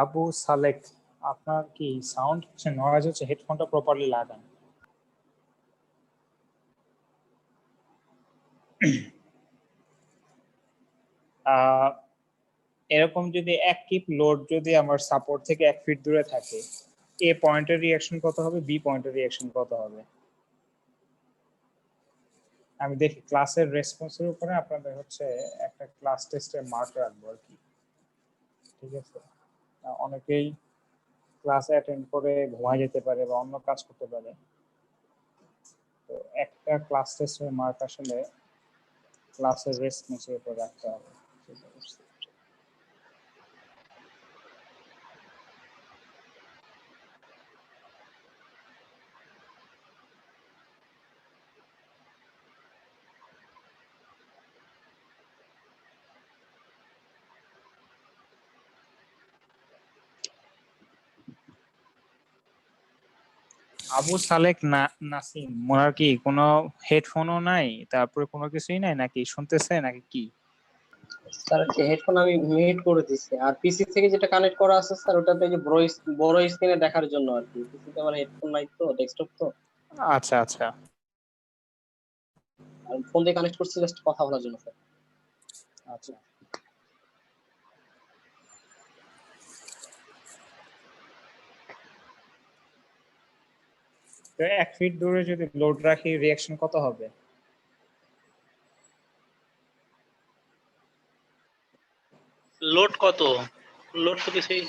আবু সালেক, আপনার কি সাউন্ড হচ্ছে, নয়েজ হচ্ছে, হেডফোনটা প্রপারলি লাগান। এরকম যদি এক কিপ লোড যদি আমার সাপোর্ট থেকে 1 ফিট দূরে থাকে, এ পয়েন্টের রিঅ্যাকশন কত হবে, বি পয়েন্টের রিঅ্যাকশন কত হবে? আমি দেখি ক্লাসের রেসপন্সের উপরে আপনাদের হচ্ছে একটা ক্লাস টেস্টের মার্ক রাখবো আর কি, ঠিক আছে? অনেকেই ক্লাস অ্যাটেন্ড করে ঘুমায় যেতে পারে বা অন্য কাজ করতে পারে, তো একটা ক্লাস টেস্টের মার্ক আসলে ক্লাসের রেসপন্সের উপর রাখতে হবে। আবু সালেক নাসিম, ওনার কি কোনো হেডফোনও নাই, তারপরে কোনো কিছুই নাই, নাকি শুনতেছে নাকি কি? স্যার হেডফোন আমি মিউট করে দিচ্ছি, আর পিসি থেকে যেটা কানেক্ট করা আছে স্যার ওটাতে যে বড় স্ক্রিনে দেখার জন্য আর কি। পিসিতে আমার হেডফোন নাই তো, ডেস্কটপ তো। আচ্ছা আচ্ছা, আর ফোন দিয়ে কানেক্ট করছি জাস্ট কথা বলার জন্য স্যার। আচ্ছা। তো 1 ফিট দূরে যদি লোড রাখি, রিঅ্যাকশন কত হবে? লোড কত? লোড তো কিছুই,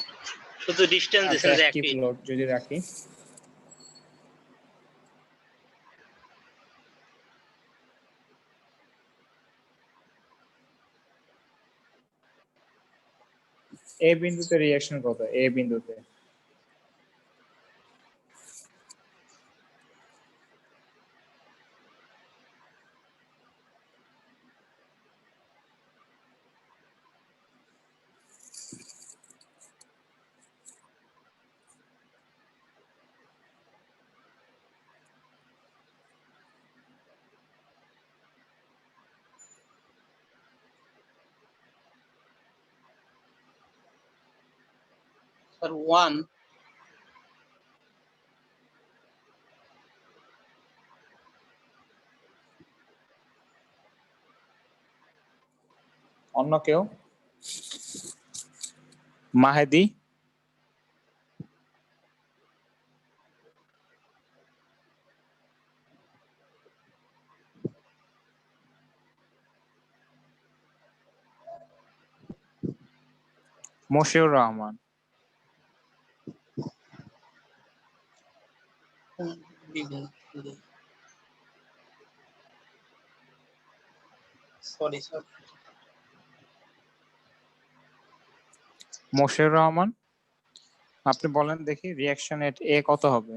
শুধু ডিসটেন্স দিছেন যে 1 ফিট ফিট। লোড যদি রাখি, এ বিন্দুতে রিঅ্যাকশন কত, এ বিন্দুতে? স্যার 1। অন্য কেউ? মাহেদি? মশিউর রহমান? Sorry sir. মশিউর রহমান, আপনি বলেন দেখি রিঅ্যাকশন এট এ কত হবে?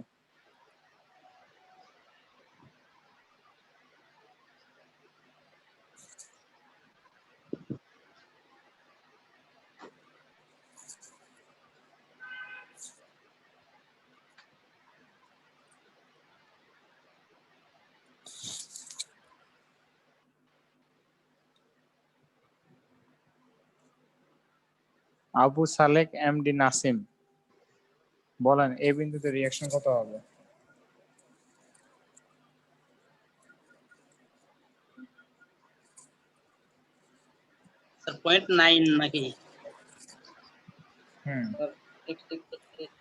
আবু সালেক এমডি নাসিম, বলেন এ বিন্দুতে রিঅ্যাকশন কত হবে? স্যার 0.9 নাকি?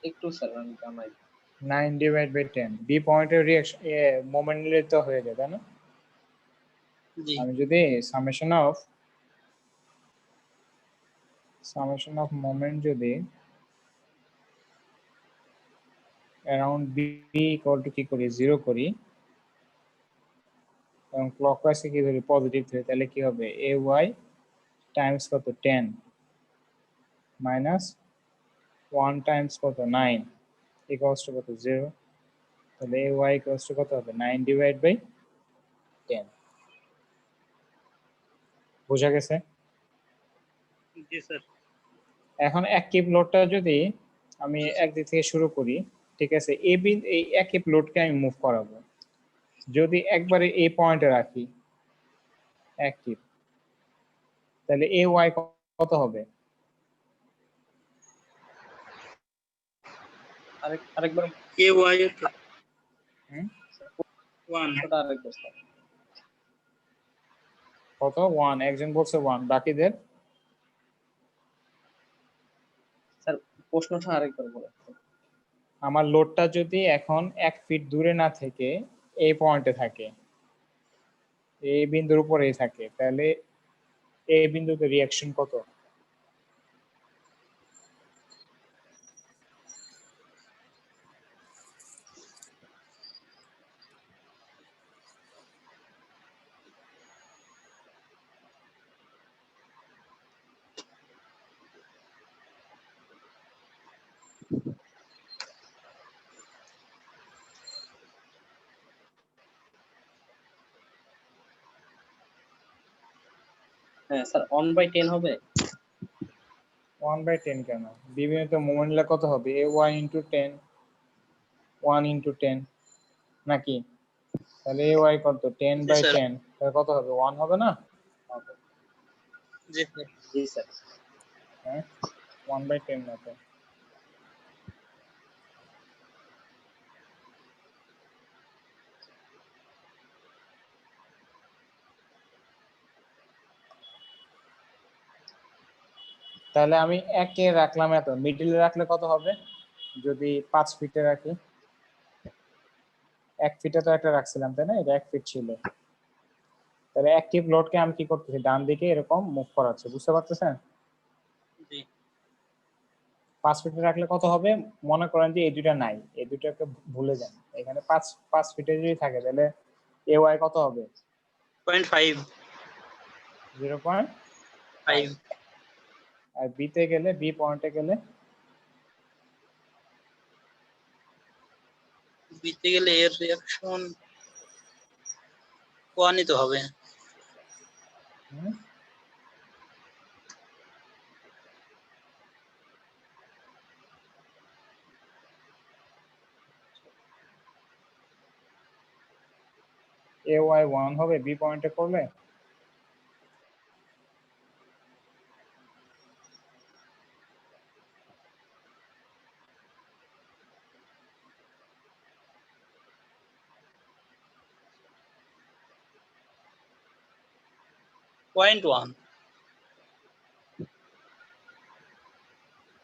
একটু স্যার আমি জানাই। 9/10, বি পয়েন্টের রিঅ্যাকশন মোমেন্ট নিলে তো হয়ে যাবে না? জি। আমি যদি সামেশন অফ মোমেন্ট যদি অ্যারাউন্ড বি ইকুয়াল টু কি করি, 0 করি, এবং ক্লকওয়াইজে কি ধরি, পজিটিভ ধরি, তাহলে কি হবে, এ ওয়াই টাইমস কত 10 মাইনাস 1 টাইমস কত 9 ইকুয়ালস টু কত 0, তাহলে এ ওয়াই ইকুয়ালস টু কত হবে 9/10। বোঝা গেছে? জি স্যার। এখন এক কিপ লোডটা যদি আমি একদিক থেকে শুরু করি, ঠিক আছে, এই এক কিপ লোডকে আমি মুভ করাবো, যদি একবারে এই পয়েন্টে রাখি এক কিপ, তাহলে এ ওয়াই কত হবে? আরেকবার কে ওয়াই হুম? 1 ওটা আরেকবার স্যার। কত 1, একজন বলছে 1, বাকিদের স্যার প্রশ্নটা আরেকবার বলেন। আমার লোডটা যদি এখন 1 ফিট দূরে না থেকে এই পয়েন্টে থাকে, এই বিন্দুর উপরেই থাকে, তাহলে এই বিন্দুতে রিঅ্যাকশন কত? হ্যাঁ স্যার 1/10 হবে। 1/10 কেন? বিভিন্ন মোমেন্ট কত হবে? ay ইন্টু 10, 1 ইন্টু 10 নাকি? তাহলে ay কত? জি স্যার 10/10, তাহলে কত হবে? 1 হবে না? হবে। জি স্যার জি স্যার। হ্যাঁ, 1/10 না তো। তাহলে আমি একে রাখলাম এত, মিডলে রাখলে কত হবে? যদি 5 ফিটে রাখি, 1 ফিটে তো একটা রাখছিলাম তাই না? এটা 1 ফিট ছিল। তাহলে অ্যাক্টিভ লোডকে আমি কি করতেছি? ডান দিকে এরকম মুভ করাচ্ছি, বুঝতে পারতেছেন? জি 5 ফিটে রাখলে কত হবে? মনে করেন যে এই দুইটা নাই, এই দুইটাকে ভুলে যান। এখানে 5 ফিটে যদি থাকে তাহলে ay কত হবে? 0.5 0.5। 5 আর বি তে গেলে, বি পয়েন্টে গেলে বিতে গেলে এর রিঅ্যাকশন 1 তো হবে। হুম, ay 1 হবে বি পয়েন্টে করলে। পয়েন্ট 1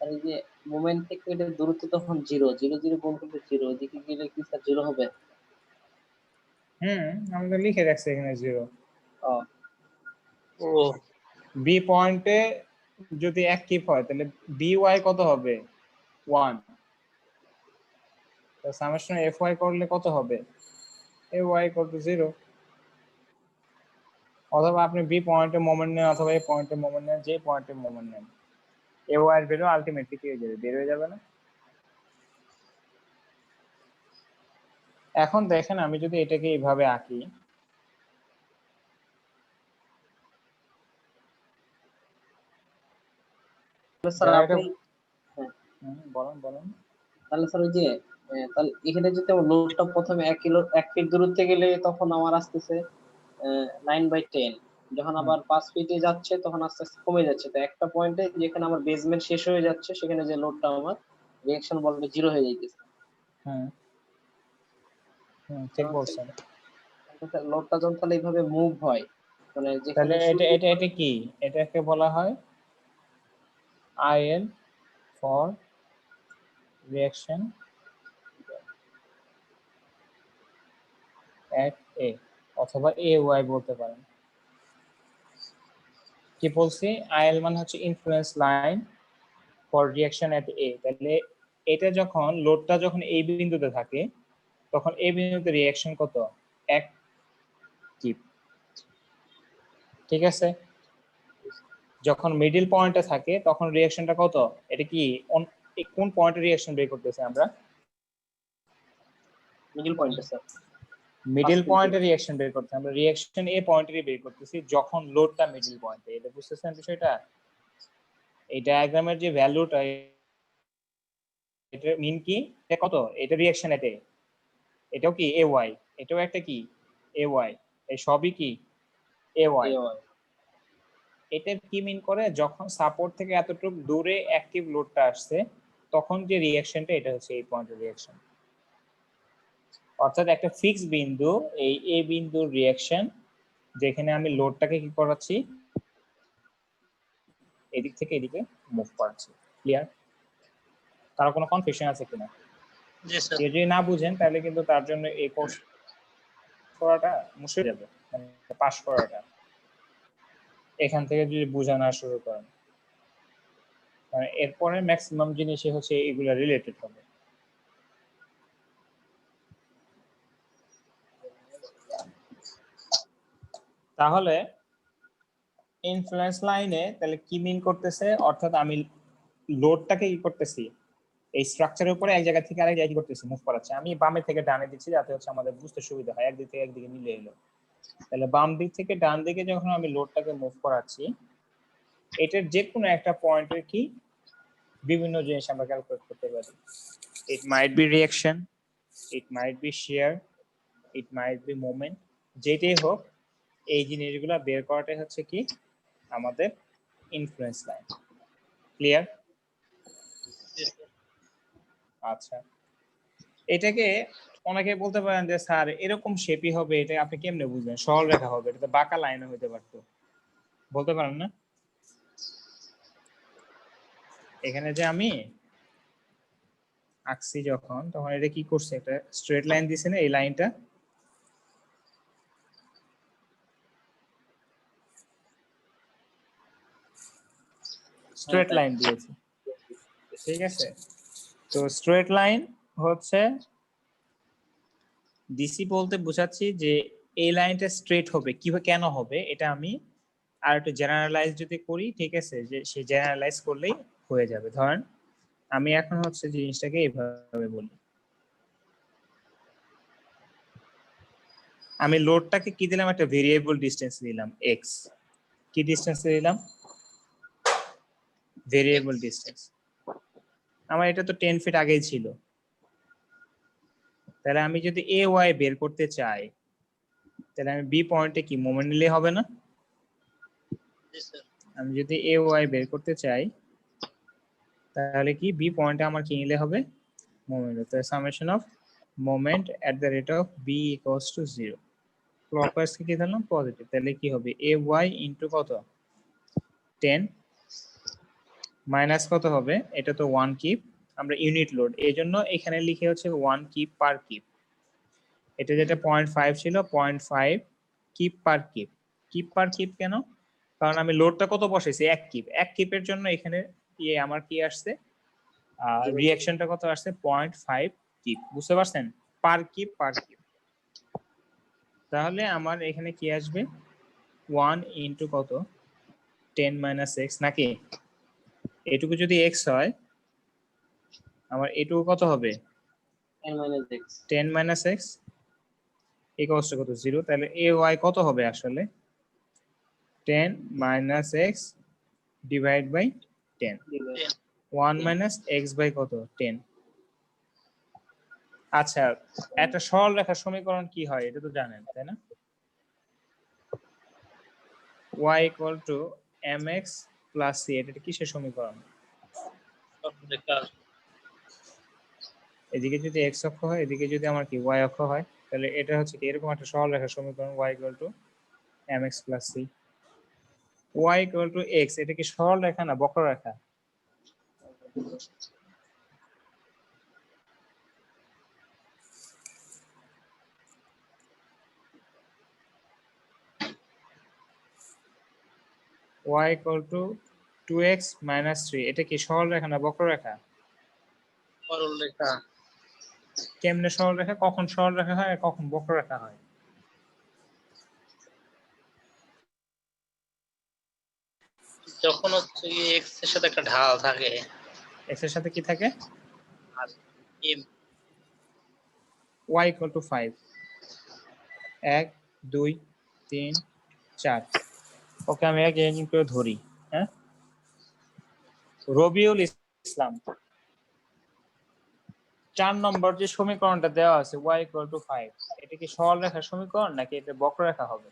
আর এই যে মোমেন্ট থেকে এটা দূরত্ব তখন 0 0 0 গুণ করলে 0, ওইদিকে গেলে কি স্যার 0 হবে? আমি তো লিখে রাখছি এখানে 0। ও ও বি পয়েন্টে যদি এক কিপ হয় তাহলে by কত হবে? 1। তো সামেশন fy করলে কত হবে? ay equal to 0। অথবা আপনি বি পয়েন্টে মোমেন্ট নেন অথবা এই পয়েন্টে মোমেন্ট নেন, যে পয়েন্টে মোমেন্ট নেন, ay এর ভ্যালু আলটিমেটলি কি হয়ে যাবে? বের হয়ে যাবে না? এখন দেখেন আমি যদি এটাকে এইভাবে আঁকি, স্যার যারা এটা আপনি হ্যাঁ, বলেন বলেন। তাহলে স্যার ওই যে তাহলে এখানে যদি আমার লোডটা প্রথমে 1 ফিট দূরত্বে গেলে তখন আমার আসতেছে 9/10, যখন আবার 5 ফিটে যাচ্ছে তখন আস্তে আস্তে কমে যাচ্ছে। তো একটা পয়েন্টে যেখানে আমার বেসমেন্ট শেষ হয়ে যাচ্ছে সেখানে যে লোডটা আমার রিঅ্যাকশন বলবে 0 হয়ে যাইতেছে। হ্যাঁ, ঠিক কারণ বলছেন। লোডটা যখন তাহলে এইভাবে মুভ হয়, মানে তাহলে যেখানে এটা শুরু এটা এটা কি? এটাকে বলা হয় IL ফর রিঅ্যাকশন এট এ, অথবা AY বলতে পারেন। কি বলছি? IL মানে হচ্ছে ইনফ্লুয়েন্স লাইন ফর রিঅ্যাকশন এট এ। তাহলে এটা যখন লোডটা যখন এই বিন্দুতে থাকে তখন এই বিন্দুতে রিঅ্যাকশন কত? 1 কিপ। ঠিক আছে? যখন মিডল পয়েন্টে থাকে তখন রিঅ্যাকশনটা কত? এটা কি কোন পয়েন্টে রিঅ্যাকশন বের করতেছি আমরা? মিডল পয়েন্টে স্যার মিডল 5 ফিট পয়েন্টে দূরে। রিঅ্যাকশন বের করতে আমরা রিঅ্যাকশন এ পয়েন্টেরই বের করতেছি যখন লোডটা মিডল পয়েন্টে। এটা বুঝতেছেন বিষয়টা? এই ডায়াগ্রামের যে ভ্যালুটা, এটা মিন কি? এটা কত? এটা রিঅ্যাকশন এতে, এটাও কি ay, এটাও একটা কি ay, এই সবই কি ay। এটা কি মিন করে? যখন সাপোর্ট থেকে এতটুকু দূরে অ্যাক্টিভ লোডটা আসছে তখন যে রিঅ্যাকশনটা এটা হচ্ছে এই পয়েন্টের রিঅ্যাকশন। অর্থাৎ একটা ফিক্স বিন্দু, এই এ বিন্দুর রিঅ্যাকশন, যেখানে আমি লোডটাকে কি করাচ্ছি, এদিক থেকে এদিকে মুভ করাচ্ছি। ক্লিয়ার? কারো কোনো কনফিউশন আছে কিনা? জি স্যার। কেউ যদি না বুঝেন তাহলে কিন্তু তার জন্য এই কোর্স করাটা মুশকিল যাবে, পাস করাটা, এখান থেকে যদি বোঝানো শুরু করেন। মানে এরপরে ম্যাক্সিমাম জিনিসই হচ্ছে এগুলা রিলেটেড হবে। তাহলে ইনফ্লুয়েন্স লাইনে তাহলে কি মিন করতেছে, অর্থাৎ আমি লোডটাকে কি করতেছি, এই স্ট্রাকচারের উপরে এক জায়গা থেকে আরেক জায়গায় কি করতেছি, মুভ করাচ্ছি। আমি বামে থেকে ডানে দিচ্ছি যাতে হচ্ছে আমাদের বুঝতে সুবিধা হয়, একদিক থেকে একদিকে মিলে এলো। তাহলে বাম দিক থেকে ডান দিকে যখন আমি লোডটাকে মুভ করাচ্ছি, এটার যে কোনো একটা পয়েন্টের কি বিভিন্ন জিনিস আমরা ক্যালকুলেট করতে পারি। It might be reaction, it might be shear, it might be moment, যেটাই হোক এই জিনিসগুলো বের করাটাই হচ্ছে কি আমাদের ইনফ্লুয়েন্স লাইন। ক্লিয়ার? আচ্ছা, এটাকে অনেকে বলতে পারেন যে স্যার এরকম শেপই হবে, এটা আপনি কেমনে বুঝলেন? সরল রেখা হবে, এটা তো বাঁকা লাইনে হইতে পারতো, বলতে পারেন না? এখানে যে আমি আঁকছি যখন, তখন এটা কি করছে, একটা স্ট্রেট লাইন দিছে না, এই লাইনটা স্ট্রেট লাইন দিয়েছি, ঠিক আছে? তো স্ট্রেট লাইন হচ্ছে ডিসি বলতে বোঝাচ্ছি যে এই লাইনটা স্ট্রেট হবে, কিভাবে কেন হবে এটা আমি আর একটু জেনারেলাইজ যদি করি, ঠিক আছে, যে সে জেনারেলাইজ করলেই হয়ে যাবে। ধরেন আমি এখন হচ্ছে জিনিসটাকে এইভাবে বলি, আমি লোডটাকে কি দিলাম, একটা ভেরিয়েবল ডিসটেন্স দিলাম এক্স। কি ডিসটেন্স দিলাম? Variable distance. আমার এটা তো 10 ফিট আগেই ছিল। তাহলে আমি যদি এ ওয়াই বের করতে চাই, তাহলে আমি বি পয়েন্টে কি মোমেন্ট নিলে হবে না? আমি যদি এ ওয়াই বের করতে চাই তাহলে কি বি পয়েন্টে আমার কি নিলে হবে? মোমেন্ট। তো summation of moment at the rate of B equals to 0। Clockwise কি দিলাম? পজিটিভ। তাহলে কি হবে? এ ওয়াই ইনটু কত? 10 মাইনাস কত হবে? এটা তো 1 কিপ, আমরা ইউনিট লোড এই জন্য এখানে লিখে হচ্ছে 1 কিপ পার কিপ। এটা যেটা 0.5 ছিল, 0.5 কিপ পার কিপ। কিপ পার কিপ কেন? কারণ আমি লোডটা কত বসাইছি? 1 কিপ। 1 কিপের জন্য এখানে আমার কি আসছে, রিঅ্যাকশনটা কত আসছে? 0.5 কিপ। বুঝতে পারছেন? পার কিপ পার কিপ। তাহলে আমার এখানে কি আসবে? 1 ইনটু কত? 10 মাইনাস x, নাকি? এটুকু যদি x হয়, আমার এটুকু কত হবে? 10 মাইনাস x ইকুয়ালস টু কত? 0। তাহলে এ ওয়াই কত হবে আসলে? 10 minus x divide by 10। 1 minus x by কত? 10। আচ্ছা, একটা সরল রেখার সমীকরণ কি হয় এটা তো জানেন, তাই না? y equal to mx plus c, এটা কিসের সমীকরণ? এদিকে যদি x অক্ষ হয়, এদিকে যদি আমার কি y অক্ষ হয়, তাহলে এটা হচ্ছে কি এরকম একটা সরল রেখার সমীকরণ, y equal to mx plus c। y equal to x, এটা কি সরল রেখা না বক্ররেখা? y equal to 2x minus 3, এটা কি সরল রেখা না বক্ররেখা? সরল রেখা। কেমনে সরল রেখা? কখন সরল রেখা হয় আর কখন বক্ররেখা হয়? যখন হচ্ছে কি এক্স এর সাথে একটা ঢাল থাকে। x এর সাথে কি থাকে? আর M. y equal to 5। 1 2 3 4। Okay, আমি এক ইউনিট করে ধরি। হ্যাঁ, রবিউল ইসলাম 4 নম্বর যে সমীকরণটা দেওয়া আছে y equal to 5, এটা কি সরল রেখার সমীকরণ নাকি এটা বক্ররেখা হবে?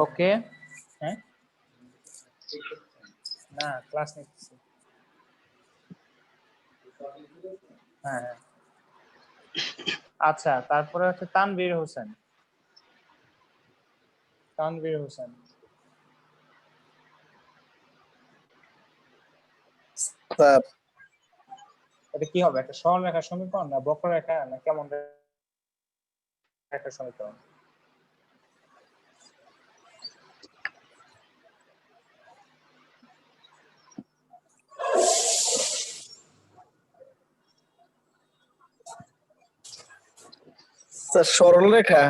ওকে, হ্যাঁ না ক্লাস নিতেছি। হ্যাঁ হ্যাঁ। আচ্ছা, তারপরে হচ্ছে তানভীর হোসেন। তানভীর হোসেন স্যার এটা কি হবে, একটা সরল রেখার সমীকরণ না বক্ররেখা না কেমন রেখার সমীকরণ? স্যার সরল রেখা।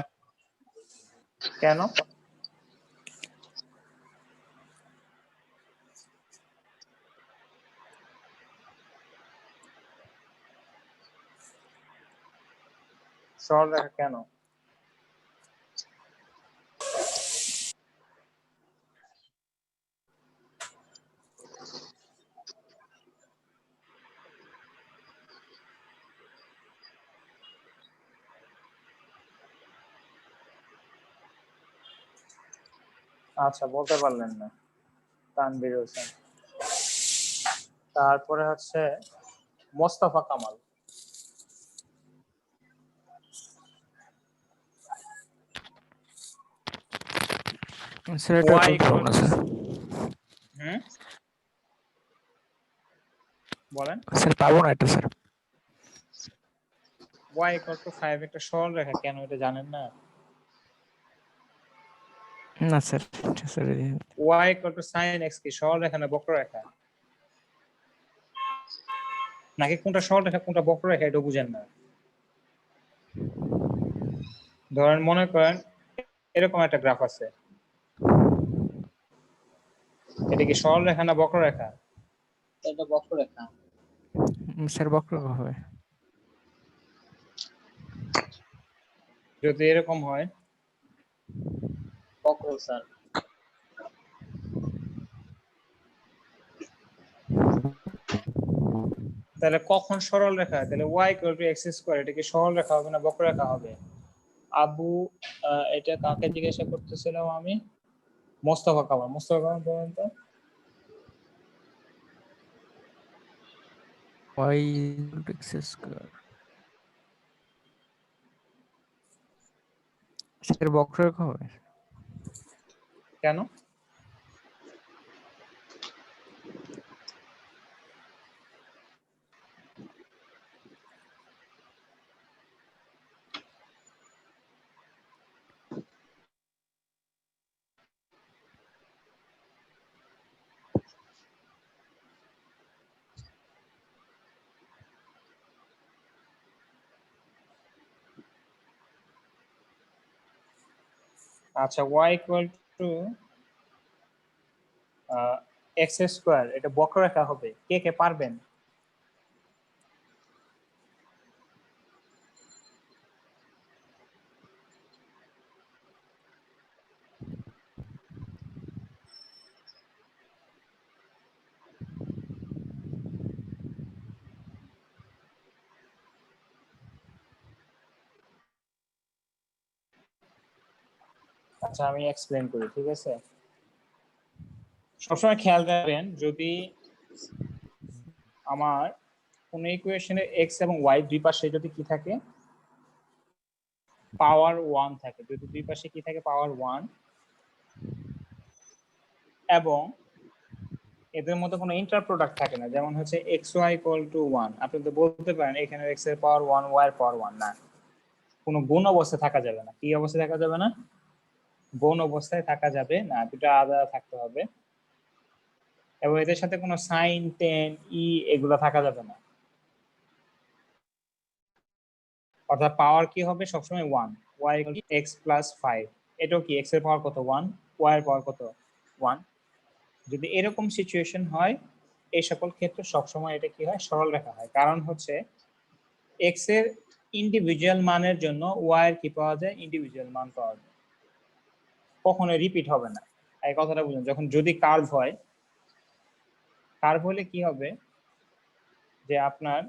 কেন? সরল রেখা কেন? আচ্ছা, বলতে পারলেন না। তানভীর হোসেন। তারপরে হচ্ছে মোস্তফা কামাল। স্যার এটা Y বলতে পারবো না স্যার। হুম বলেন। স্যার পাবো না এটা স্যার। y = 5 একটা সরল রেখা, কেন এটা জানেন না? না sir, sir y = sin x কি সরল রেখা না বক্ররেখা? নাকি কোনটা সরল রেখা কোনটা বক্ররেখা এটা বুঝেন না? ধরেন মনে করেন এরকম একটা গ্রাফ আছে, এটা কি সরল রেখা না বক্ররেখা? এটা বক্ররেখা। স্যার বক্র হবে। যদি এরকম হয় বক্র স্যার। তাহলে কখন সরল রেখা? তাহলে y = x², এটা কি সরল রেখা হবে না বক্ররেখা হবে? আবু এটা কাকে জিজ্ঞাসা করতেছিলাম আমি? মোস্তফা কামাল। মোস্তফা কামাল বলেন তো। y = x²। স্যার বক্ররেখা হবে। কেন? আচ্ছা, y = x², এটা বক্ররেখা হবে। কে কে পারবেন? আচ্ছা, আমি এক্সপ্লেন করি, ঠিক আছে? সবসময় খেয়াল রাখবেন, যদি আমার কোন ইকুয়েশনে x এবং y দুই পাশে যদি কি থাকে, পাওয়ার 1 থাকে, যদি দুই পাশে কি থাকে পাওয়ার 1, এবং এদের মধ্যে কোনো ইন্টার প্রোডাক্ট থাকে না, যেমন হচ্ছে xy = 1, আপনি তো বলতে পারেন এখানে x এর পাওয়ার 1 y এর পাওয়ার 1 না, কোনো গুণ অবস্থায় থাকা যাবে না। কি অবস্থায় থাকা যাবে না? গুণ অবস্থায় থাকা যাবে না, দুটো আলাদা থাকতে হবে। এবং এদের সাথে কোনো সাইন, টেন, ই এগুলো থাকা যাবে না। অর্থাৎ পাওয়ার কি হবে সবসময় 1, y = x + 5। এটাও কি x এর পাওয়ার কত 1, y এর পাওয়ার কত 1। যদি এরকম সিচুয়েশন হয়, এই সকল ক্ষেত্রে সবসময় এটা কি হয়, সরল রেখা হয়। কারণ হচ্ছে x এর ইন্ডিভিজুয়াল মানের জন্য y এর কি পাওয়া যায়, ইন্ডিভিজুয়াল মান পাওয়া যায়, কখনো রিপিট হবে না। এই কথাটা বুঝুন, যখন যদি কার্ভ হয়, কার্ভ হলে কি হবে যে আপনার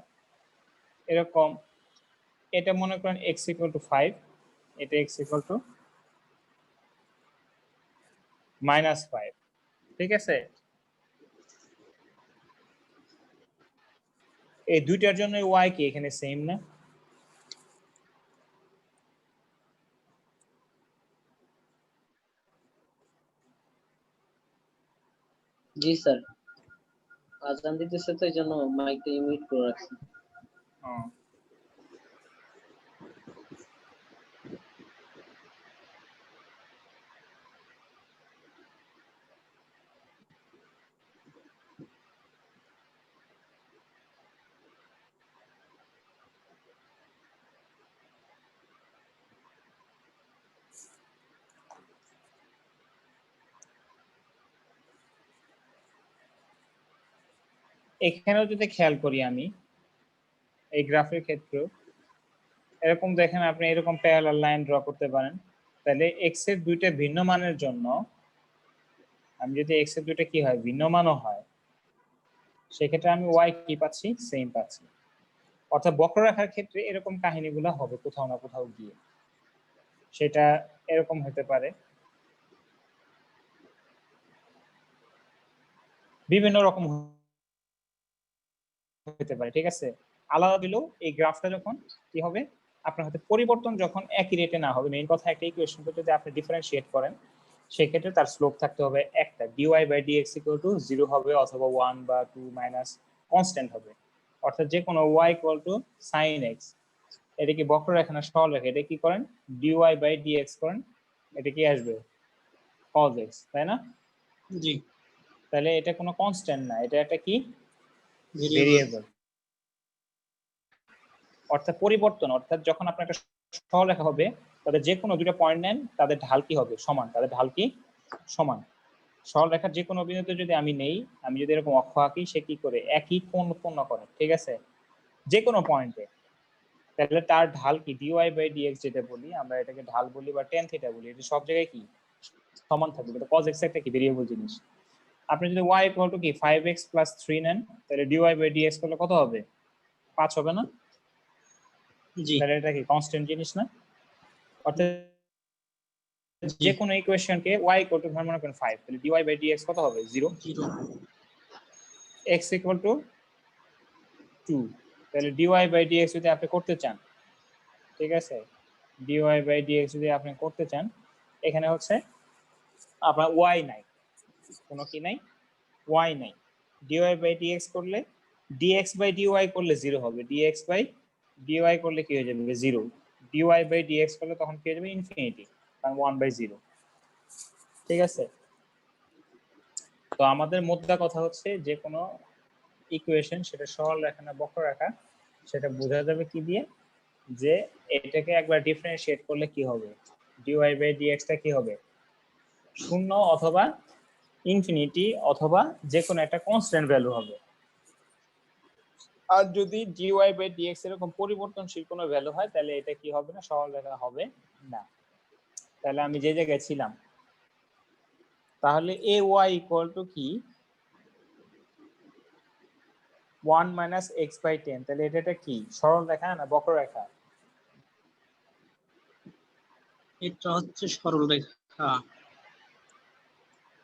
এরকম, এটা মনে করেন x = 5, এটা x = -5, ঠিক আছে? এই দুইটার জন্য y কি এখানে সেম না? জি স্যার, আজান দিতেছে তো এই জন্য মাইকটা মিউট করে রাখছি। এখানেও যদি খেয়াল করি আমি এই গ্রাফের ক্ষেত্রে এরকম দেখেন, আপনি এরকম প্যারালাল লাইন ড্র করতে পারেন। তাহলে x এর দুইটা ভিন্ন মানের জন্য আমি যদি x এর দুইটা কি হয় ভিন্ন মানও হয়, সেক্ষেত্রে আমি y কি পাচ্ছি সেম পাচ্ছি। অর্থাৎ বক্ররেখার ক্ষেত্রে এরকম কাহিনীগুলো হবে কোথাও না কোথাও গিয়ে। সেটা এরকম হতে পারে, বিভিন্ন রকম হতে পারে, ঠিক আছে? আলাদা দিলেও এই গ্রাফটা যখন কি হবে আপনার হাতে পরিবর্তন যখন একই রেটে না হবে, মেইন কথা একটা ইকুয়েশনকে যদি আপনি ডিফারেন্সিয়েট করেন সেক্ষেত্রে তার স্লোপ থাকতে হবে একটা, dy/dx = 0 হবে অথবা 1 বা 2 মাইনাস কনস্ট্যান্ট হবে। অর্থাৎ যে কোনো y = sin x, এটা কি বক্ররেখা না সরলরেখা, এটা কি করেন dy/dx করেন, এটা কি আসবে cos x, তাই না? জি, তাহলে এটা কোনো কনস্ট্যান্ট না, এটা একটা কি ভেরিয়েবল। ভেরিয়েবল। অর্থাৎ পরিবর্তন, অর্থাৎ যখন আপনার একটা সরলরেখা হবে তাদের যে কোনো দুটো পয়েন্ট নেন তাদের ঢাল কি হবে সমান, তাদের ঢাল কি সমান। সরলরেখার যে কোনো বিন্দুতে যদি আমি নেই, আমি যদি এরকম অক্ষ আঁকি, সে কি করে একই কোণ উৎপন্ন করে, ঠিক আছে, যে কোনো পয়েন্টে। তাহলে তার ঢাল কি dy/dx যেটা বলি আমরা, এটাকে ঢাল বলি বা tan থিটা বলি, এটা সব জায়গায় কি সমান থাকবে। এটা cos x একটা কি ভেরিয়েবল জিনিস। আপনি যদি y = কি 5x + 3 নেন, তাহলে dy/dx করলে কত হবে 5 হবে না? জি, তাহলে এটা কি কনস্ট্যান্ট জিনিস না? অর্থাৎ জি, যে কোনো ইকুয়েশনকে y = মনে করেন 5, তাহলে dy/dx কত হবে 0, 0, x = 2, তাহলে dy/dx যদি আপনি করতে চান, ঠিক আছে, dy/dx যদি আপনি করতে চান, এখানে হচ্ছে আপনার y নাই, কোনো কি নাই, y নাই। dy/dx করলে dx/dy করলে 0 হবে, dx/dy করলে কি হয়ে যাবে 0, dy/dx করলে তখন কি হয়ে যাবে ইনফিনিটি, কারণ 1/0, ঠিক আছে? তো আমাদের মোদ্দা কথা হচ্ছে যে কোনো ইকুয়েশন, সেটা সরলরেখা না বক্ররেখা, সেটা বোঝা যাবে কি দিয়ে, যে এটাকে একবার ডিফারেন্সিয়েট করলে কি হবে, dy/dx টা কি হবে 0 অথবা ইনফিনিটি অথবা যে কোনো একটা কনস্ট্যান্ট ভ্যালু হবে। আর যদি dy/dx এরকম পরিবর্তনশীল কোনো ভ্যালু হয় তাহলে এটা কি হবে না, সরলরেখা হবে না। তাহলে আমি যে জায়গায় ছিলাম, তাহলে ay = কি 1 - x/10, তাহলে এটা কি সরলরেখা না বক্ররেখা? এটা হচ্ছে সরলরেখা।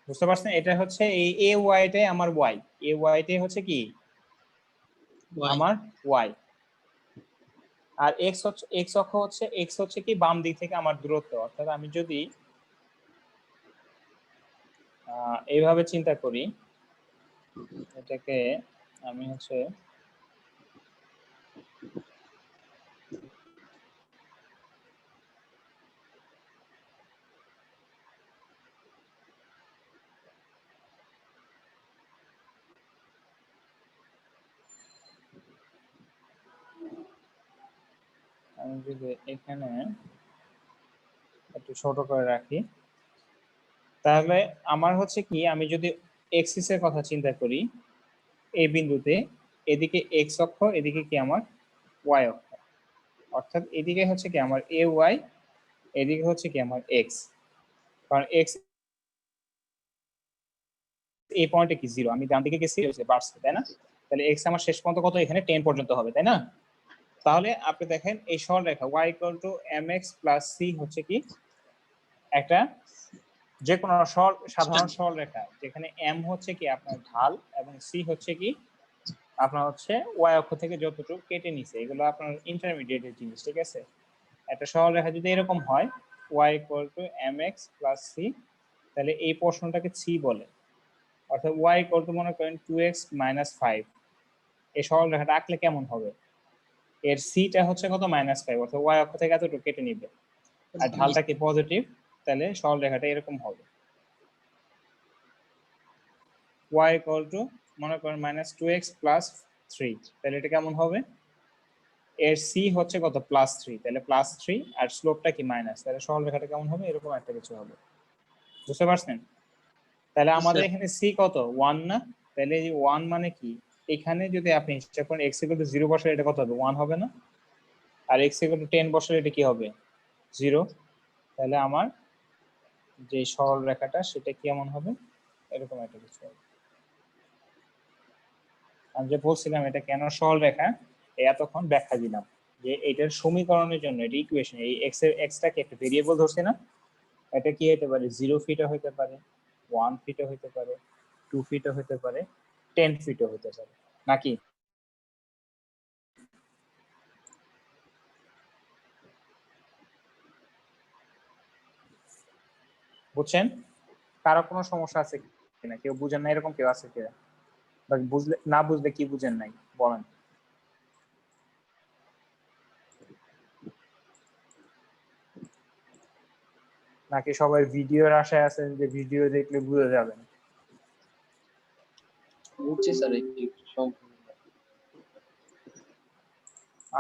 বুঝতে পারছেন? এটা হচ্ছে এই ay টাই আমার y, ay টাই হচ্ছে কি y, আমার y, আর x হচ্ছে x অক্ষ হচ্ছে x হচ্ছে কি বাম দিক থেকে আমার দূরত্ব। অর্থাৎ আমি যদি এইভাবে চিন্তা করি, এটাকে আমি হচ্ছে আমি যদি এখানে একটু ছোট করে রাখি, তাহলে আমার হচ্ছে কি আমি যদি এক্সিস এর কথা চিন্তা করি, এই বিন্দুতে এদিকে এক্স অক্ষ, এদিকে কি আমার ওয়াই অক্ষ, অর্থাৎ এদিকে হচ্ছে কি আমার এ ওয়াই, এদিকে হচ্ছে কি আমার এক্স, কারণ এক্স এই পয়েন্টে কি 0, আমি ডান দিকে গেছি হচ্ছে বাড়ছে, তাই না? তাহলে এক্স আমার শেষ পর্যন্ত কত এখানে 10 পর্যন্ত হবে, তাই না? তাহলে আপনি দেখেন এই সরলরেখা y = mx + c হচ্ছে কি একটা যে কোনো সাধারণ সরল রেখা যেখানে এম হচ্ছে কি আপনার ঢাল এবং সি হচ্ছে কি আপনার হচ্ছে ওয়াই অক্ষ থেকে যতটুকু কেটে নিছে, এগুলো আপনার ইন্টারমিডিয়েটের জিনিস, ঠিক আছে। একটা সরল রেখা যদি এরকম হয় y = mx + c, তাহলে এই প্রশ্নটাকে সি বলে। অর্থাৎ y = মনে করেন 2x - 5, এই সরল রেখাটা আঁকলে কেমন হবে? এর সিটা হচ্ছে কত? -5, অর্থাৎ y অক্ষ থেকে এতটুকু কেটে নিবে, আর ঢালটা কি পজিটিভ, তাহলে সরল রেখাটা এরকম হবে। y = মনে করেন -2x + 3, তাহলে এটা কেমন হবে? এর সি হচ্ছে কত? +3, তাহলে +3 আর স্লোপটা কি মাইনাস, তাহলে সরল রেখাটা কেমন হবে? এরকম একটা কিছু হবে। বুঝতে পারছেন? তাহলে আমাদের এখানে সি কত? 1 না? তাহলে এই 1 মানে কি? এখানে যদি আপনি হিসাব করেন x = 0 বসালে এটা কত হবে? 1 হবে না? আর x = 10 বসালে এটা কি হবে? 0। তাহলে আমার যে সরল রেখাটা সেটা কেমন হবে? এরকম একটা কিছু হবে। আমি যে বলছিলাম এটা কেন সরল রেখা, এতক্ষণ ব্যাখ্যা দিলাম যে এটার সমীকরণের জন্য, এটা ইকুয়েশন, এই এক্সটাকে একটা ভেরিয়েবল ধরছি না, এটা কি হতে পারে? 0 ফিটও হতে পারে, 1 ফিটও হতে পারে, 2 ফিটও হতে পারে, 10 ফিটও হতে পারে, নাকি? বুঝছেন? কারো কোনো সমস্যা আছে কিনা? কেউ বুঝেন না এরকম কেউ আছে কিনা? বা বুঝলে, না বুঝলে কি বুঝেন নাই বলেন। নাকি সবাই ভিডিওর আশায় আছেন যে ভিডিও দেখলে বুঝে যাবেন? বুঝছি স্যার একটু সম্পূর্ণ।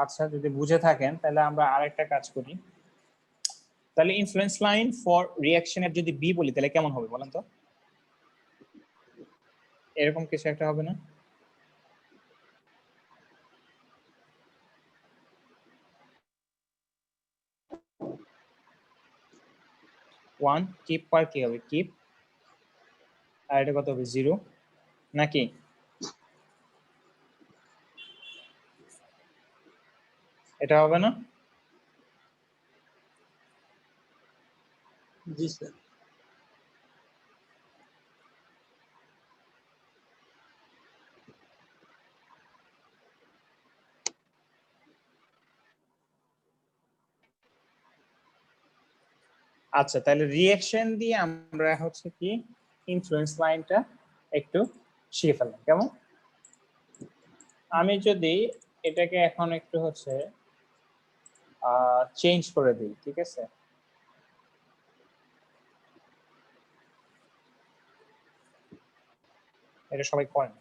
আচ্ছা, যদি বুঝে থাকেন তাহলে আমরা আরেকটা কাজ করি। তাহলে ইনফ্লুয়েন্স লাইন ফর রিঅ্যাকশনের যদি বি বলি তাহলে কেমন হবে বলেন তো? এরকম কিছু একটা হবে না? ওয়ান কিপ পার কি হবে? কিপ, আর এটা কত হবে? 0, নাকি? এটা হবে না? জি স্যার। আচ্ছা, তাহলে রিঅ্যাকশন দিয়ে আমরা হচ্ছে কি ইনফ্লুয়েন্স লাইনটা একটু শিখে ফেললাম, কেমন? আমি যদি এটাকে এখন একটু হচ্ছে চেঞ্জ করে দিই, ঠিক আছে? এটা সবাই করেন।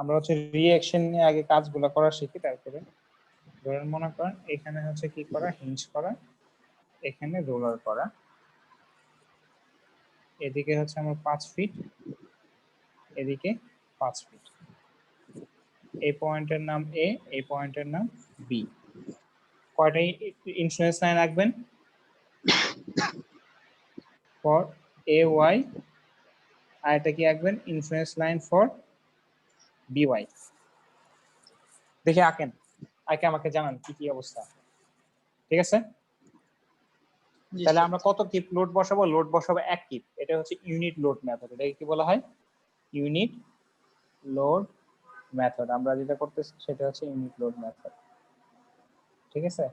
আমরা হচ্ছে রিঅ্যাকশন নিয়ে আগে কাজগুলো করা শিখি, তারপরে ধরেন মনে করেন এখানে হচ্ছে কি করা? হিঞ্জ করা, এখানে রোলার করা, এদিকে হচ্ছে আমার 5 ফিট, এদিকে 5 ফিট। এই পয়েন্টের নাম এ, এই পয়েন্টের নাম বি। কয়টা ইনফ্লুয়েন্স লাইন রাখবেন? ফর এ ওয়াই, আর এটা কি রাখবেন? Influence line for B Y. দেখে আঁকেন, আঁকে আমাকে জানান কি কি অবস্থা, ঠিক আছে? জি তাহলে স্যার। আমরা কত কিপ লোড বসাবো? লোড বসাবো 1 কিপ। এটা হচ্ছে ইউনিট লোড মেথড। এটাকে কি বলা হয়? Unit load method. আমরা যেটা করতেছি সেটা হচ্ছে ইউনিট লোড মেথড, ঠিক আছে?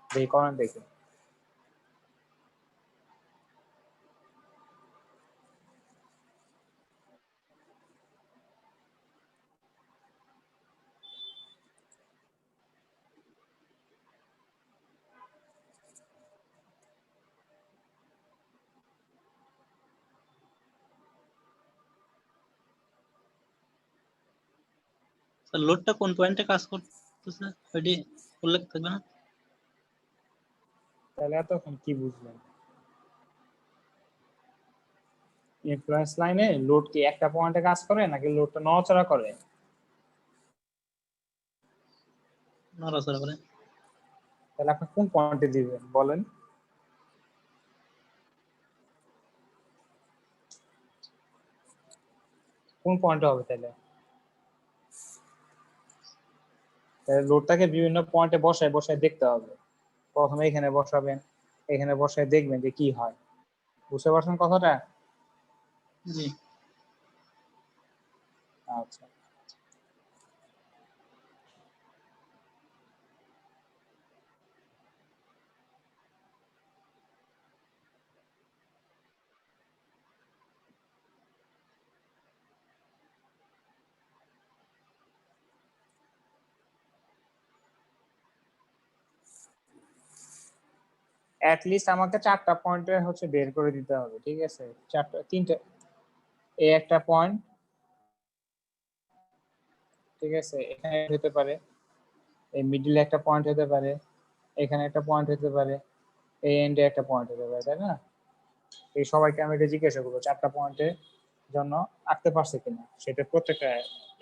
দেখি করেন, দেখি। স্যার লোডটা কোন পয়েন্টে কাজ করতেছে ওইটি উল্লেখ থাকবে না? তাহলে এতক্ষণ কি বুঝলেন? ইনফ্লুয়েন্স লাইনে লোড কি একটা পয়েন্টে কাজ করে নাকি লোডটা নড়াচড়া করে? নড়াচড়া করে। তাহলে আপনি কোন পয়েন্টে দিবেন বলেন? কোন পয়েন্টে হবে তাহলে? লোডটাকে বিভিন্ন পয়েন্টে বসায় বসায় দেখতে হবে। প্রথমে এখানে বসাবেন, এখানে বসায় দেখবেন যে কি হয়। বুঝতে পারছেন কথাটা? জি। আচ্ছা, লিস্ট আমাকে 4টা পয়েন্টে হচ্ছে বের করে দিতে হবে, ঠিক আছে? 3টে, এই একটা পয়েন্ট, ঠিক আছে, এখানে হতে পারে, এই মিডলে একটা পয়েন্ট হতে পারে, এখানে একটা পয়েন্ট হতে পারে, এই এন্ডে একটা পয়েন্ট হতে পারে, তাই না? এই সবাইকে আমি এটা জিজ্ঞাসা করবো 4টা পয়েন্টের জন্য আঁকতে পারছে কিনা, সেটা প্রত্যেকটা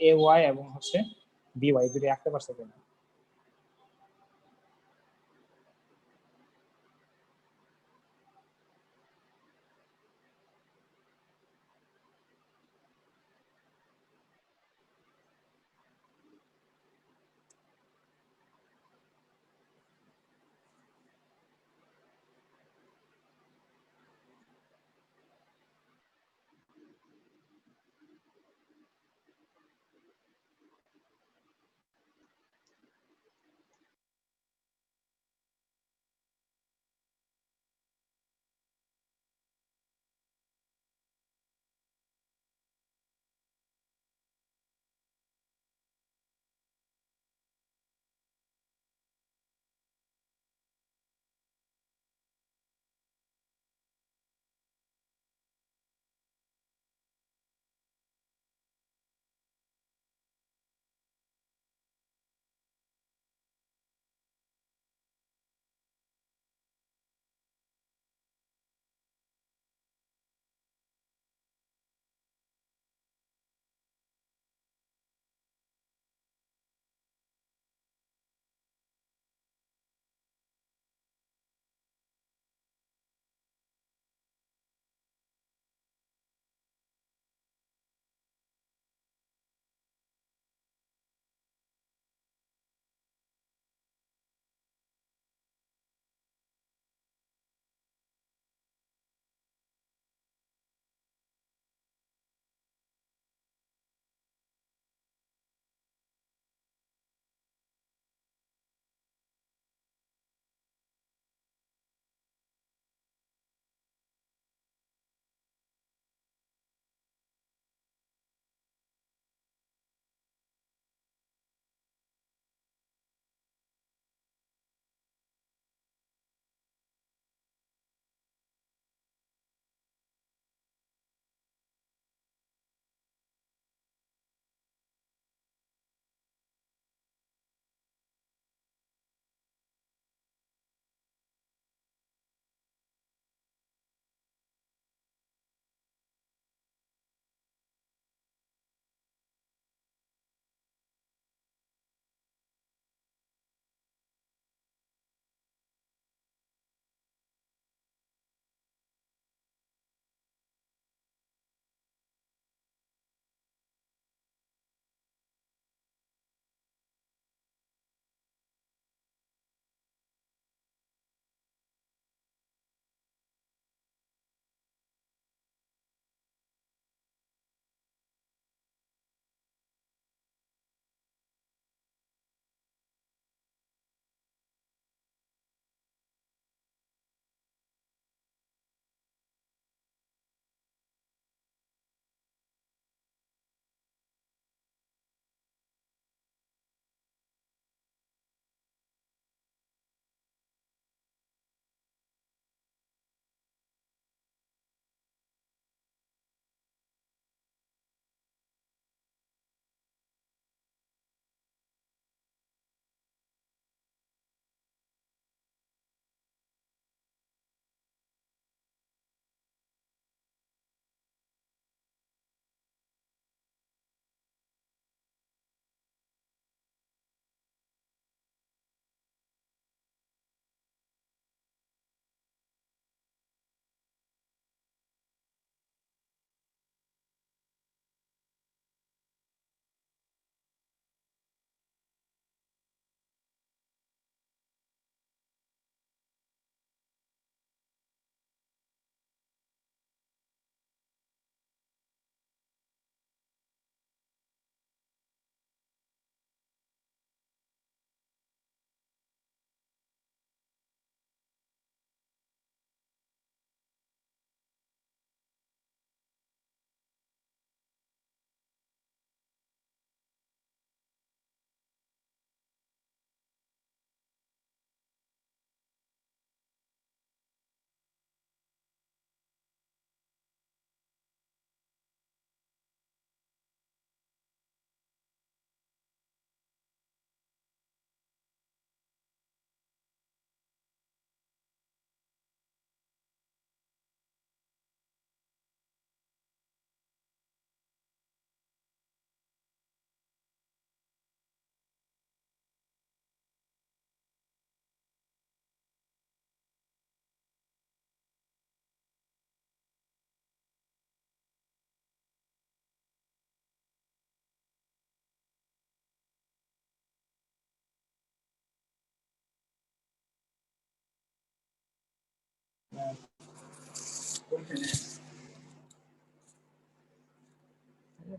এ ওয়াই এবং হচ্ছে বি ওয়াই দুটো আঁকতে পারছে কিনা।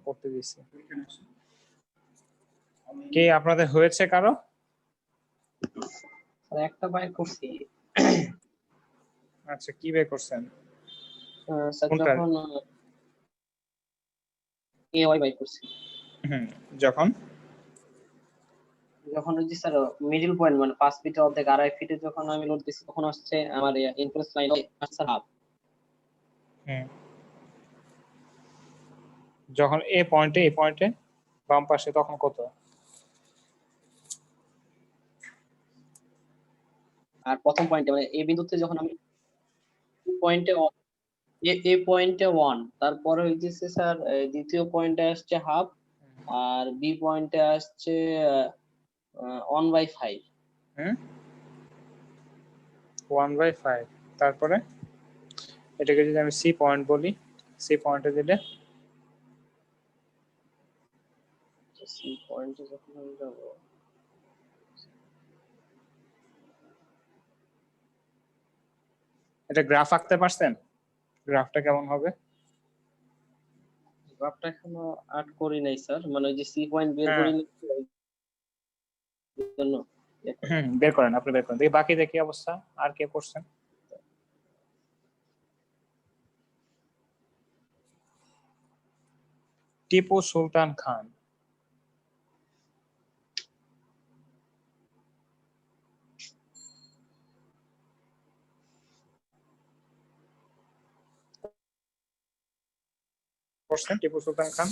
করতে দিচ্ছি। কি আপনাদের হয়েছে কারো? স্যার একটা বাইর করছি। আচ্ছা, কি বের করছেন? স্যার কোনটা? যখন এওয়াই বাইর করছি, যখন যখন ওই যে স্যার মিডল পয়েন্ট মানে 5 ফিটের অর্ধেক 2.5 ফিটে যখন আমি লোড দিচ্ছি তখন আসছে আমার ইনফ্লুয়েন্স লাইন স্যার হাফ। যখন এ পয়েন্টে বাম পাশে তখন কত? আর প্রথম পয়েন্টে মানে এই বিন্দুতে যখন আমি পয়েন্টে এ পয়েন্টে 1, তারপরে হইতেছে স্যার দ্বিতীয় পয়েন্টে আসছে হাফ, আর বি পয়েন্টে আসছে 1/5। 1/5। তারপরে এটাকে যদি আমি সি পয়েন্ট বলি, সি পয়েন্টে দিলে সি পয়েন্টে যখন আমি যাব, এটা গ্রাফ আঁকতে পারছেন? গ্রাফটা কেমন হবে? গ্রাফটা এখনো আর্ট করি নাই স্যার, মানে ওই যে সি পয়েন্ট বের হ্যাঁ। করি নাই জন্য। বের করেন, আপনি বের করেন, দেখি বাকি দেখি অবস্থা। আর কে করছেন? টিপু সুলতান খান। করছেন টিপু সুলতান খান?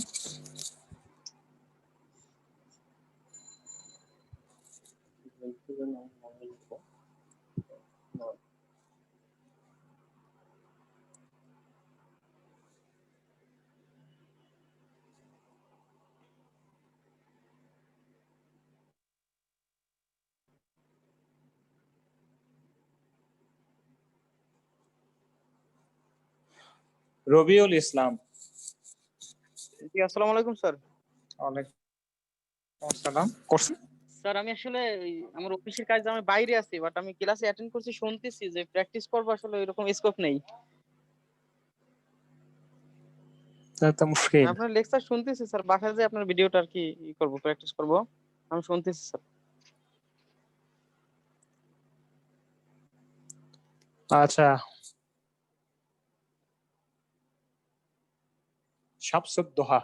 রবিউল ইসলাম। জি, আসসালামু আলাইকুম স্যার। ওয়ালাইকুম আসসালাম। করছেন? স্যার আমি আসলে আমার অফিসের কাজে আমি বাইরে আছি, বাট আমি ক্লাসে অ্যাটেন্ড করছি, শুনতেছি যে প্র্যাকটিস করবো, আসলে এরকম স্কোপ নেই। তাহলে তো মুশকিল। আপনার লেকচার শুনতেছি স্যার, বাসায় যে আপনার ভিডিওটা আর কি করবো, প্র্যাকটিস করবো, আমি শুনতেছি স্যার। আচ্ছা, শামসুদ্দোহা।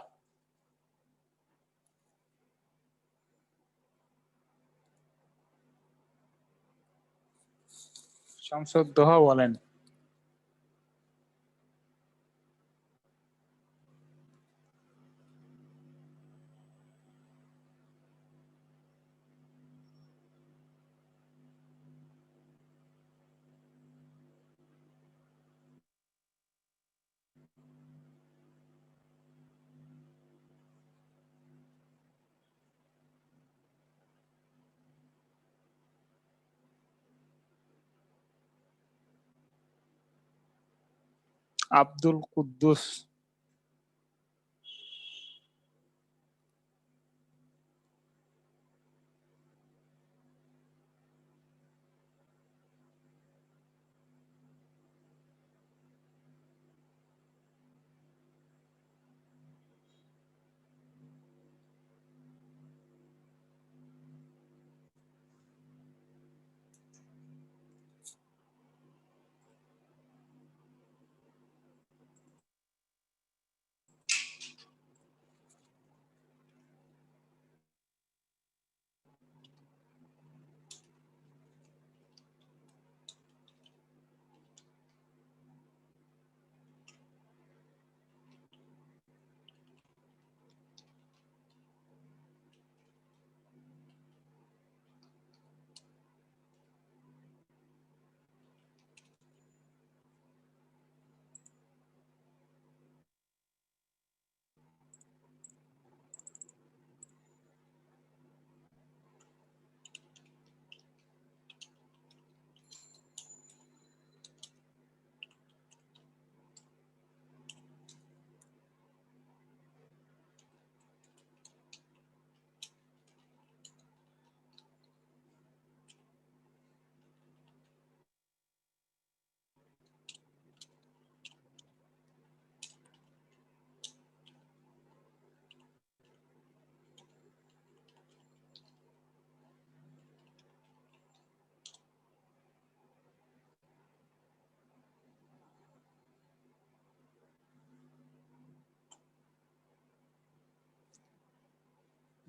শামসুদ্দোহা বলেন। আব্দুল কুদ্দুস।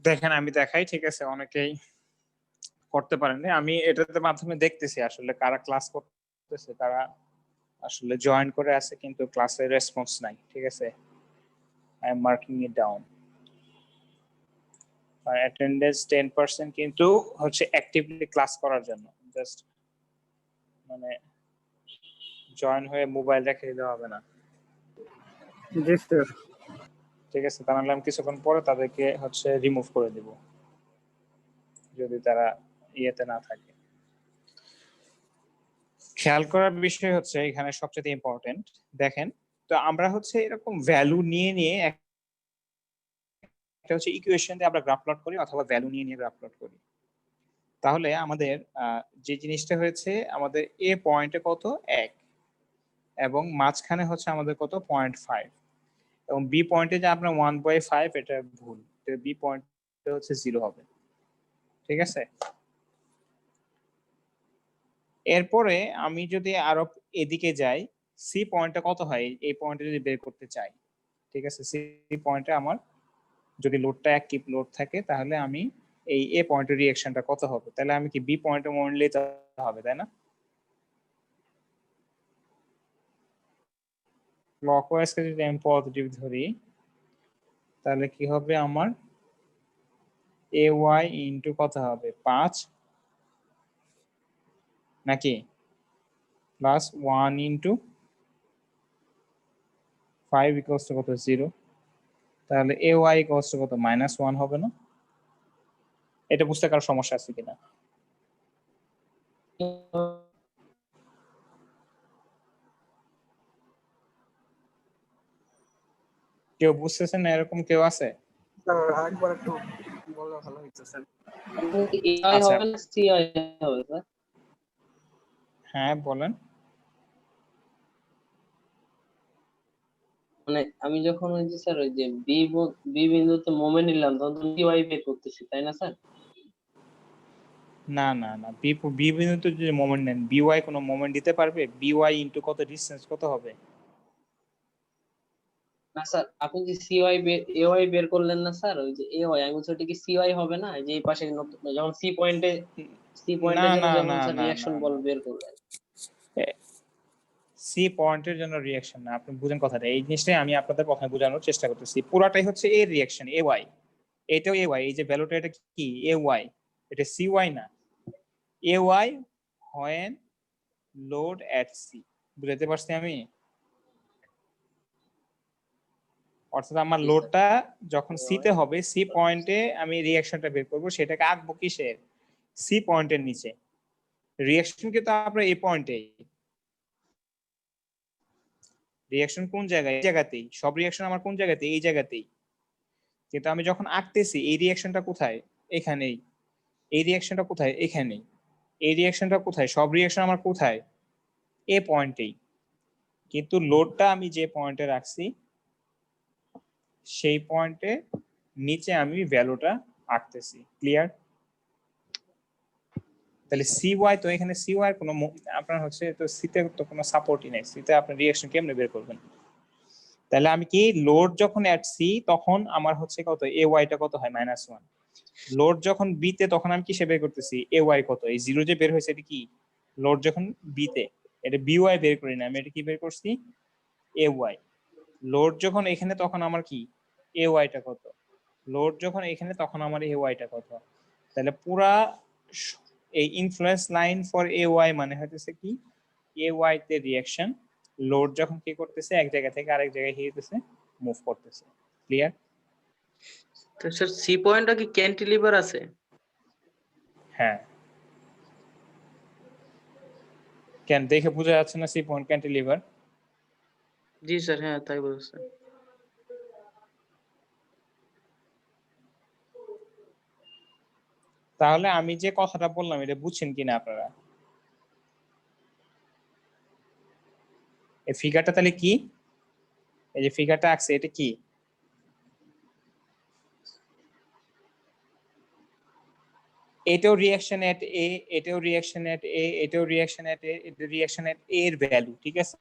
দেখেন আমি দেখাই, ঠিক আছে, অনেকেই করতে পারেননি। আমি এটাতে মাধ্যমে দেখতেছি আসলে কারা ক্লাস করতেছে, কারা আসলে জয়েন করে আছে কিন্তু ক্লাসে রেসপন্স নাই, ঠিক আছে। I am marking it down. আর অ্যাটেন্ডেন্স 10% কিন্তু হচ্ছে অ্যাক্টিভলি ক্লাস করার জন্য, জাস্ট মানে জয়েন হয়ে মোবাইল রেখে দিতে হবে না, জি স্যার। ঠিক আছে। তাহলে আমি কিছুক্ষণ পরে তাদেরকে হচ্ছে রিমুভ করে দিব যদি তারা ইয়েতে না থাকে। খেয়াল করার বিষয় হচ্ছে এখানে সবচেয়ে ইম্পর্টেন্ট, দেখেন তো আমরা হচ্ছে এরকম ভ্যালু নিয়ে নিয়ে একটা হচ্ছে ইকুয়েশন দিয়ে আমরা গ্রাফ প্লট করি অথবা ভ্যালু নিয়ে নিয়ে গ্রাফ প্লট করি। তাহলে আমাদের যে জিনিসটা হয়েছে, আমাদের এ পয়েন্টে কত 1 এবং মাঝখানে হচ্ছে আমাদের কত 0.5 এবং বি পয়েন্টে যে আপনার 1/5, এটা ভুল, বি পয়েন্টে হচ্ছে 0 হবে, ঠিক আছে। এরপরে আমি যদি আরো এদিকে যাই, সি পয়েন্টটা কত হয় এই পয়েন্টে যদি বের করতে চাই, ঠিক আছে। সি পয়েন্টে আমার যদি লোডটা অ্যাক্টিভ লোড থাকে তাহলে আমি এই এ পয়েন্টের রিঅ্যাকশনটা কত হবে, তাহলে আমি কি বি পয়েন্টে মোমেন্ট নিতে হবে, তাই না? ক্লকওয়াইজকে যদি আমি পজিটিভ ধরি তাহলে কি হবে, আমার এ ওয়াই ইন্টু কত হবে 5 নাকি প্লাস 1 ইন্টু 5 ইকুয়ালস টু কত 0, তাহলে এ ওয়াই ইকুয়ালস টু কত -1 হবে না? এটা বুঝতে কারো সমস্যা আছে কিনা? কেউ বুঝতেছেন না, এরকম কেউ আছে? স্যার একবার একটু বললে ভালো হতো স্যার। এআই আচ্ছা। হবে না সিআই হবে স্যার? হ্যাঁ বলেন। মানে আমি যখন ওই যে স্যার ওই যে বি বিন্দুতে মোমেন্ট নিলাম তখন তো সিওয়াই বের করতেছি, তাই না স্যার? না না না, বি বিন্দুতে যদি মোমেন্ট নেন, বি ওয়াই কোনো মোমেন্ট দিতে পারবে? বি ওয়াই ইন্টু কত ডিসটেন্স কত হবে? না স্যার, আপনি যে সিওয়াই এওয়াই বের করলেন না স্যার, ওই যে এওয়াই আমি বলছি ওটা কি সিওয়াই হবে না? যে এই পাশে যখন সি পয়েন্টের না জন্য না যখন না স্যার না রিঅ্যাকশন না বল না, বের করলেন। সি পয়েন্টের জন্য রিঅ্যাকশন না, আপনি বুঝেন কথাটা। এই জিনিসটাই আমি আপনাদের প্রথমে বোঝানোর চেষ্টা করতেছি। পুরাটাই হচ্ছে এর রিঅ্যাকশন এ ওয়াই, এটাও এ ওয়াই, এই যে ভ্যালুটা এটা কি এ ওয়াই, এটা সি ওয়াই না, A Y when load at C. বুঝাতে পারছি আমি? অর্থাৎ আমার জি স্যার। লোডটা যখন সি তে হবে, সি পয়েন্টে আমি রিঅ্যাকশনটা বের করব, সেটাকে আঁকবো কিসের? সি পয়েন্টের নিচে। রিঅ্যাকশন কিন্তু আপনার এই পয়েন্টেই, রিঅ্যাকশন কোন জায়গায়? এই জায়গাতেই, সব রিঅ্যাকশন আমার কোন জায়গাতে? এই জায়গাতেই। কিন্তু আমি যখন আঁকতেছি এই রিঅ্যাকশনটা কোথায়? এখানেই। এই রিঅ্যাকশনটা কোথায়? এখানেই। এই রিঅ্যাকশনটা কোথায়? সব রিঅ্যাকশন আমার কোথায়? এ পয়েন্টেই। কিন্তু লোডটা আমি যে পয়েন্টে রাখছি সেই পয়েন্টে নিচে আমি ভ্যালুটা আঁকতেছি। ক্লিয়ার? তাহলে সি ওয়াই, তো এখানে সি ওয়াই কোনো আপনার হচ্ছে তো সিতে তো কোনো সাপোর্টই নেই, সিতে আপনি রিঅ্যাকশন কেমনে বের করবেন? তাহলে আমি কি লোড যখন এট সি তখন আমার হচ্ছে কত এ ওয়াইটা কত হয় -1। লোড যখন বি তে তখন আমি কিসে বের করতেছি এ ওয়াই কত, এই জিরো যে বের হয়েছে এটা কি লোড যখন বি তে, এটা বি ওয়াই বের করি না আমি, এটা কি বের করছি এ ওয়াই। লোড যখন এখানে তখন আমার কি এ ওয়াইটা কত, লোড যখন এখানে তখন আমার এ ওয়াইটা কত। তাহলে পুরা এই influence line for A Y মানে হচ্ছে কি এ ওয়াই তে রিঅ্যাকশন, লোড যখন কি করতেছে এক জায়গা থেকে আরেক জায়গায় হিতেছে মুভ করতেছে। ক্লিয়ার? তো স্যার সি পয়েন্টটা কি ক্যান্টিলিভার আছে? হ্যাঁ। কেন দেখে বোঝা যাচ্ছে না সি পয়েন্ট ক্যান্টিলিভার? জি স্যার, হ্যাঁ তাই বলছে। তাহলে আমি যে কথাটা বললাম এটা বুঝছেন কিনা আপনারা? এই ফিগারটা তাহলে কি, এই যে ফিগারটা আঁকছে এটা কি? এটাও রিঅ্যাকশন এট এ, এটাও রিঅ্যাকশন এট এ, এটাও রিঅ্যাকশন এট এ, এটা রিঅ্যাকশন এট এ এর ভ্যালু, ঠিক আছে।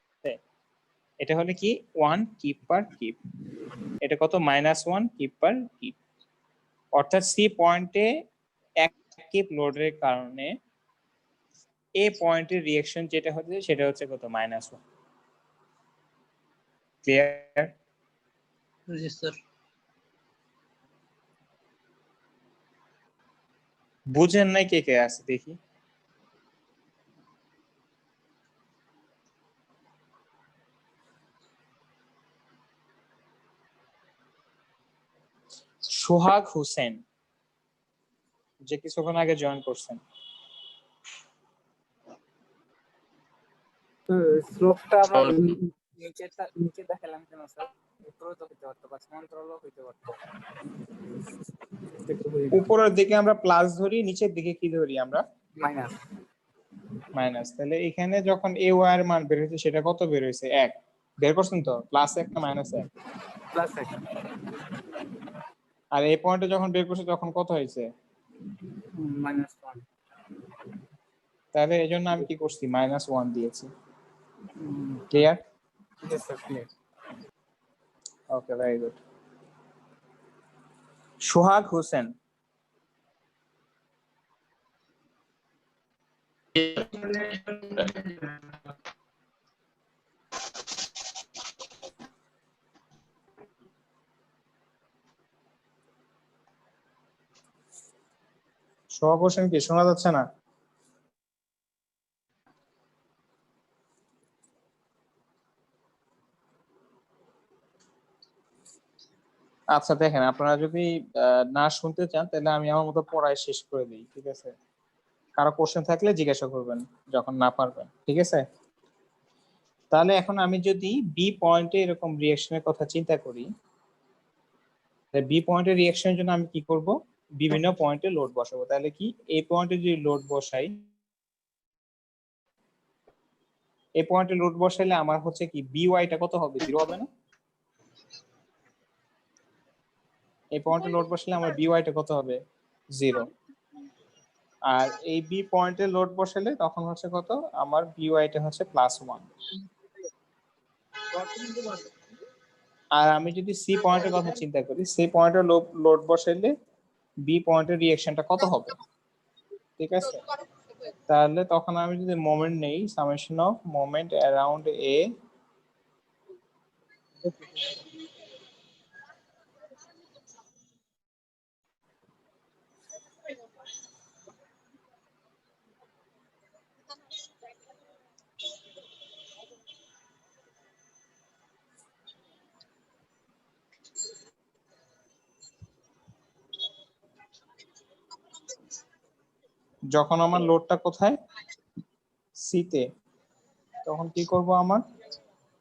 এটা হলো কি 1 কিপ পার কিপ, এটা কত -1 কিপ পার কিপ। অর্থাৎ সি পয়েন্টে অ্যাক্টিভ লোডের কারণে এ পয়েন্টের রিঅ্যাকশন যেটা হচ্ছে সেটা হচ্ছে কত -1। ক্লিয়ার? জি স্যার। বুঝেন নাই কে কে আছে দেখি? সোহাগ হোসেন যে কিছুক্ষণ আগে জয়েন করছেন। স্লোপটা আমরা নিচে দেখালাম কেন স্যার? উপরে তো হইতে পারতো বা সমান্তরালও হইতে পারতো। উপরের দিকে আমরা প্লাস ধরি, নিচের দিকে কি ধরি আমরা? মাইনাস। মাইনাস। তাহলে এখানে যখন এ ওয়াই এর মান বের হয়েছে সেটা কত বের হয়েছে? 1 বের করছেন তো? +1 না -1? +1। আর এই পয়েন্টে যখন বের করছে তখন কত হয়েছে? -1। তাহলে এজন্য আমি কি করছি? -1 দিয়েছি। ক্লিয়ার? Yes sir, clear. ওকে, ভেরি গুড। সোহাগ হোসেন, সোহাগ হোসেন কি শোনা যাচ্ছে না? আচ্ছা দেখেন, আপনারা যদি না শুনতে চান তাহলে আমি আমার মতো পড়ায় শেষ করে দিই, ঠিক আছে? কারো কোশ্চেন থাকলে জিজ্ঞাসা করবেন যখন না পারবেন, ঠিক আছে? তাহলে এখন আমি যদি বি পয়েন্টে এরকম রিঅ্যাকশনের কথা চিন্তা করি, বি পয়েন্টের রিঅ্যাকশনের জন্য আমি কি করব? বিভিন্ন পয়েন্টে লোড বসাবো। তাহলে কি এই পয়েন্টে যদি লোড বসাই, এই পয়েন্টে লোড বসাইলে আমার হচ্ছে কি বি ওয়াইটা কত হবে? 0 হবে না? এই পয়েন্টে লোড বসালে আমার বি ওয়াইটা কত হবে? 0। আর এই বি পয়েন্টে লোড বসালে তখন হচ্ছে কত? আমার বি ওয়াইটা হচ্ছে +1। আর আমি যদি সি পয়েন্টের কথা চিন্তা করি, সি পয়েন্টে লোড বসাইলে বি পয়েন্টের রিঅ্যাকশনটা কত হবে? ঠিক আছে? তাহলে তখন আমি যদি মোমেন্ট নেই, সামেশন অফ মোমেন্ট অ্যারাউন্ড এ যখন আমার লোডটা কোথায়? সি তে, তখন কি করব? আমার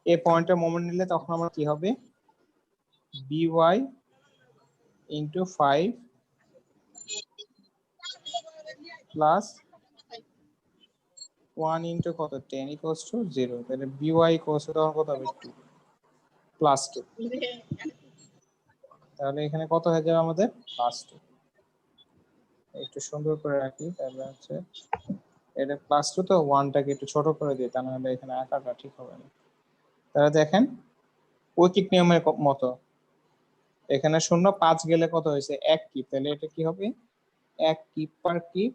এ পয়েন্টে মোমেন্ট নিলে তখন আমার কি হবে? by * 5 প্লাস 1 * কত 10 = 0। তাহলে by তখন কত হবে? 2 +2। তাহলে এখানে কত হয়ে যাবে আমাদের? +2। একটু সুন্দর করে রাখি, তাহলে হচ্ছে এটা +2 তো 1টাকে একটু ছোট করে দিই, তা না হলে এখানে আঁকাটা ঠিক হবে না। তাহলে দেখেন ঐকিক নিয়মের মতো এখানে 0 5 গেলে কত হয়েছে? 1 কিপ। তাহলে এটা কি হবে? 1 কিপ পার কিপ।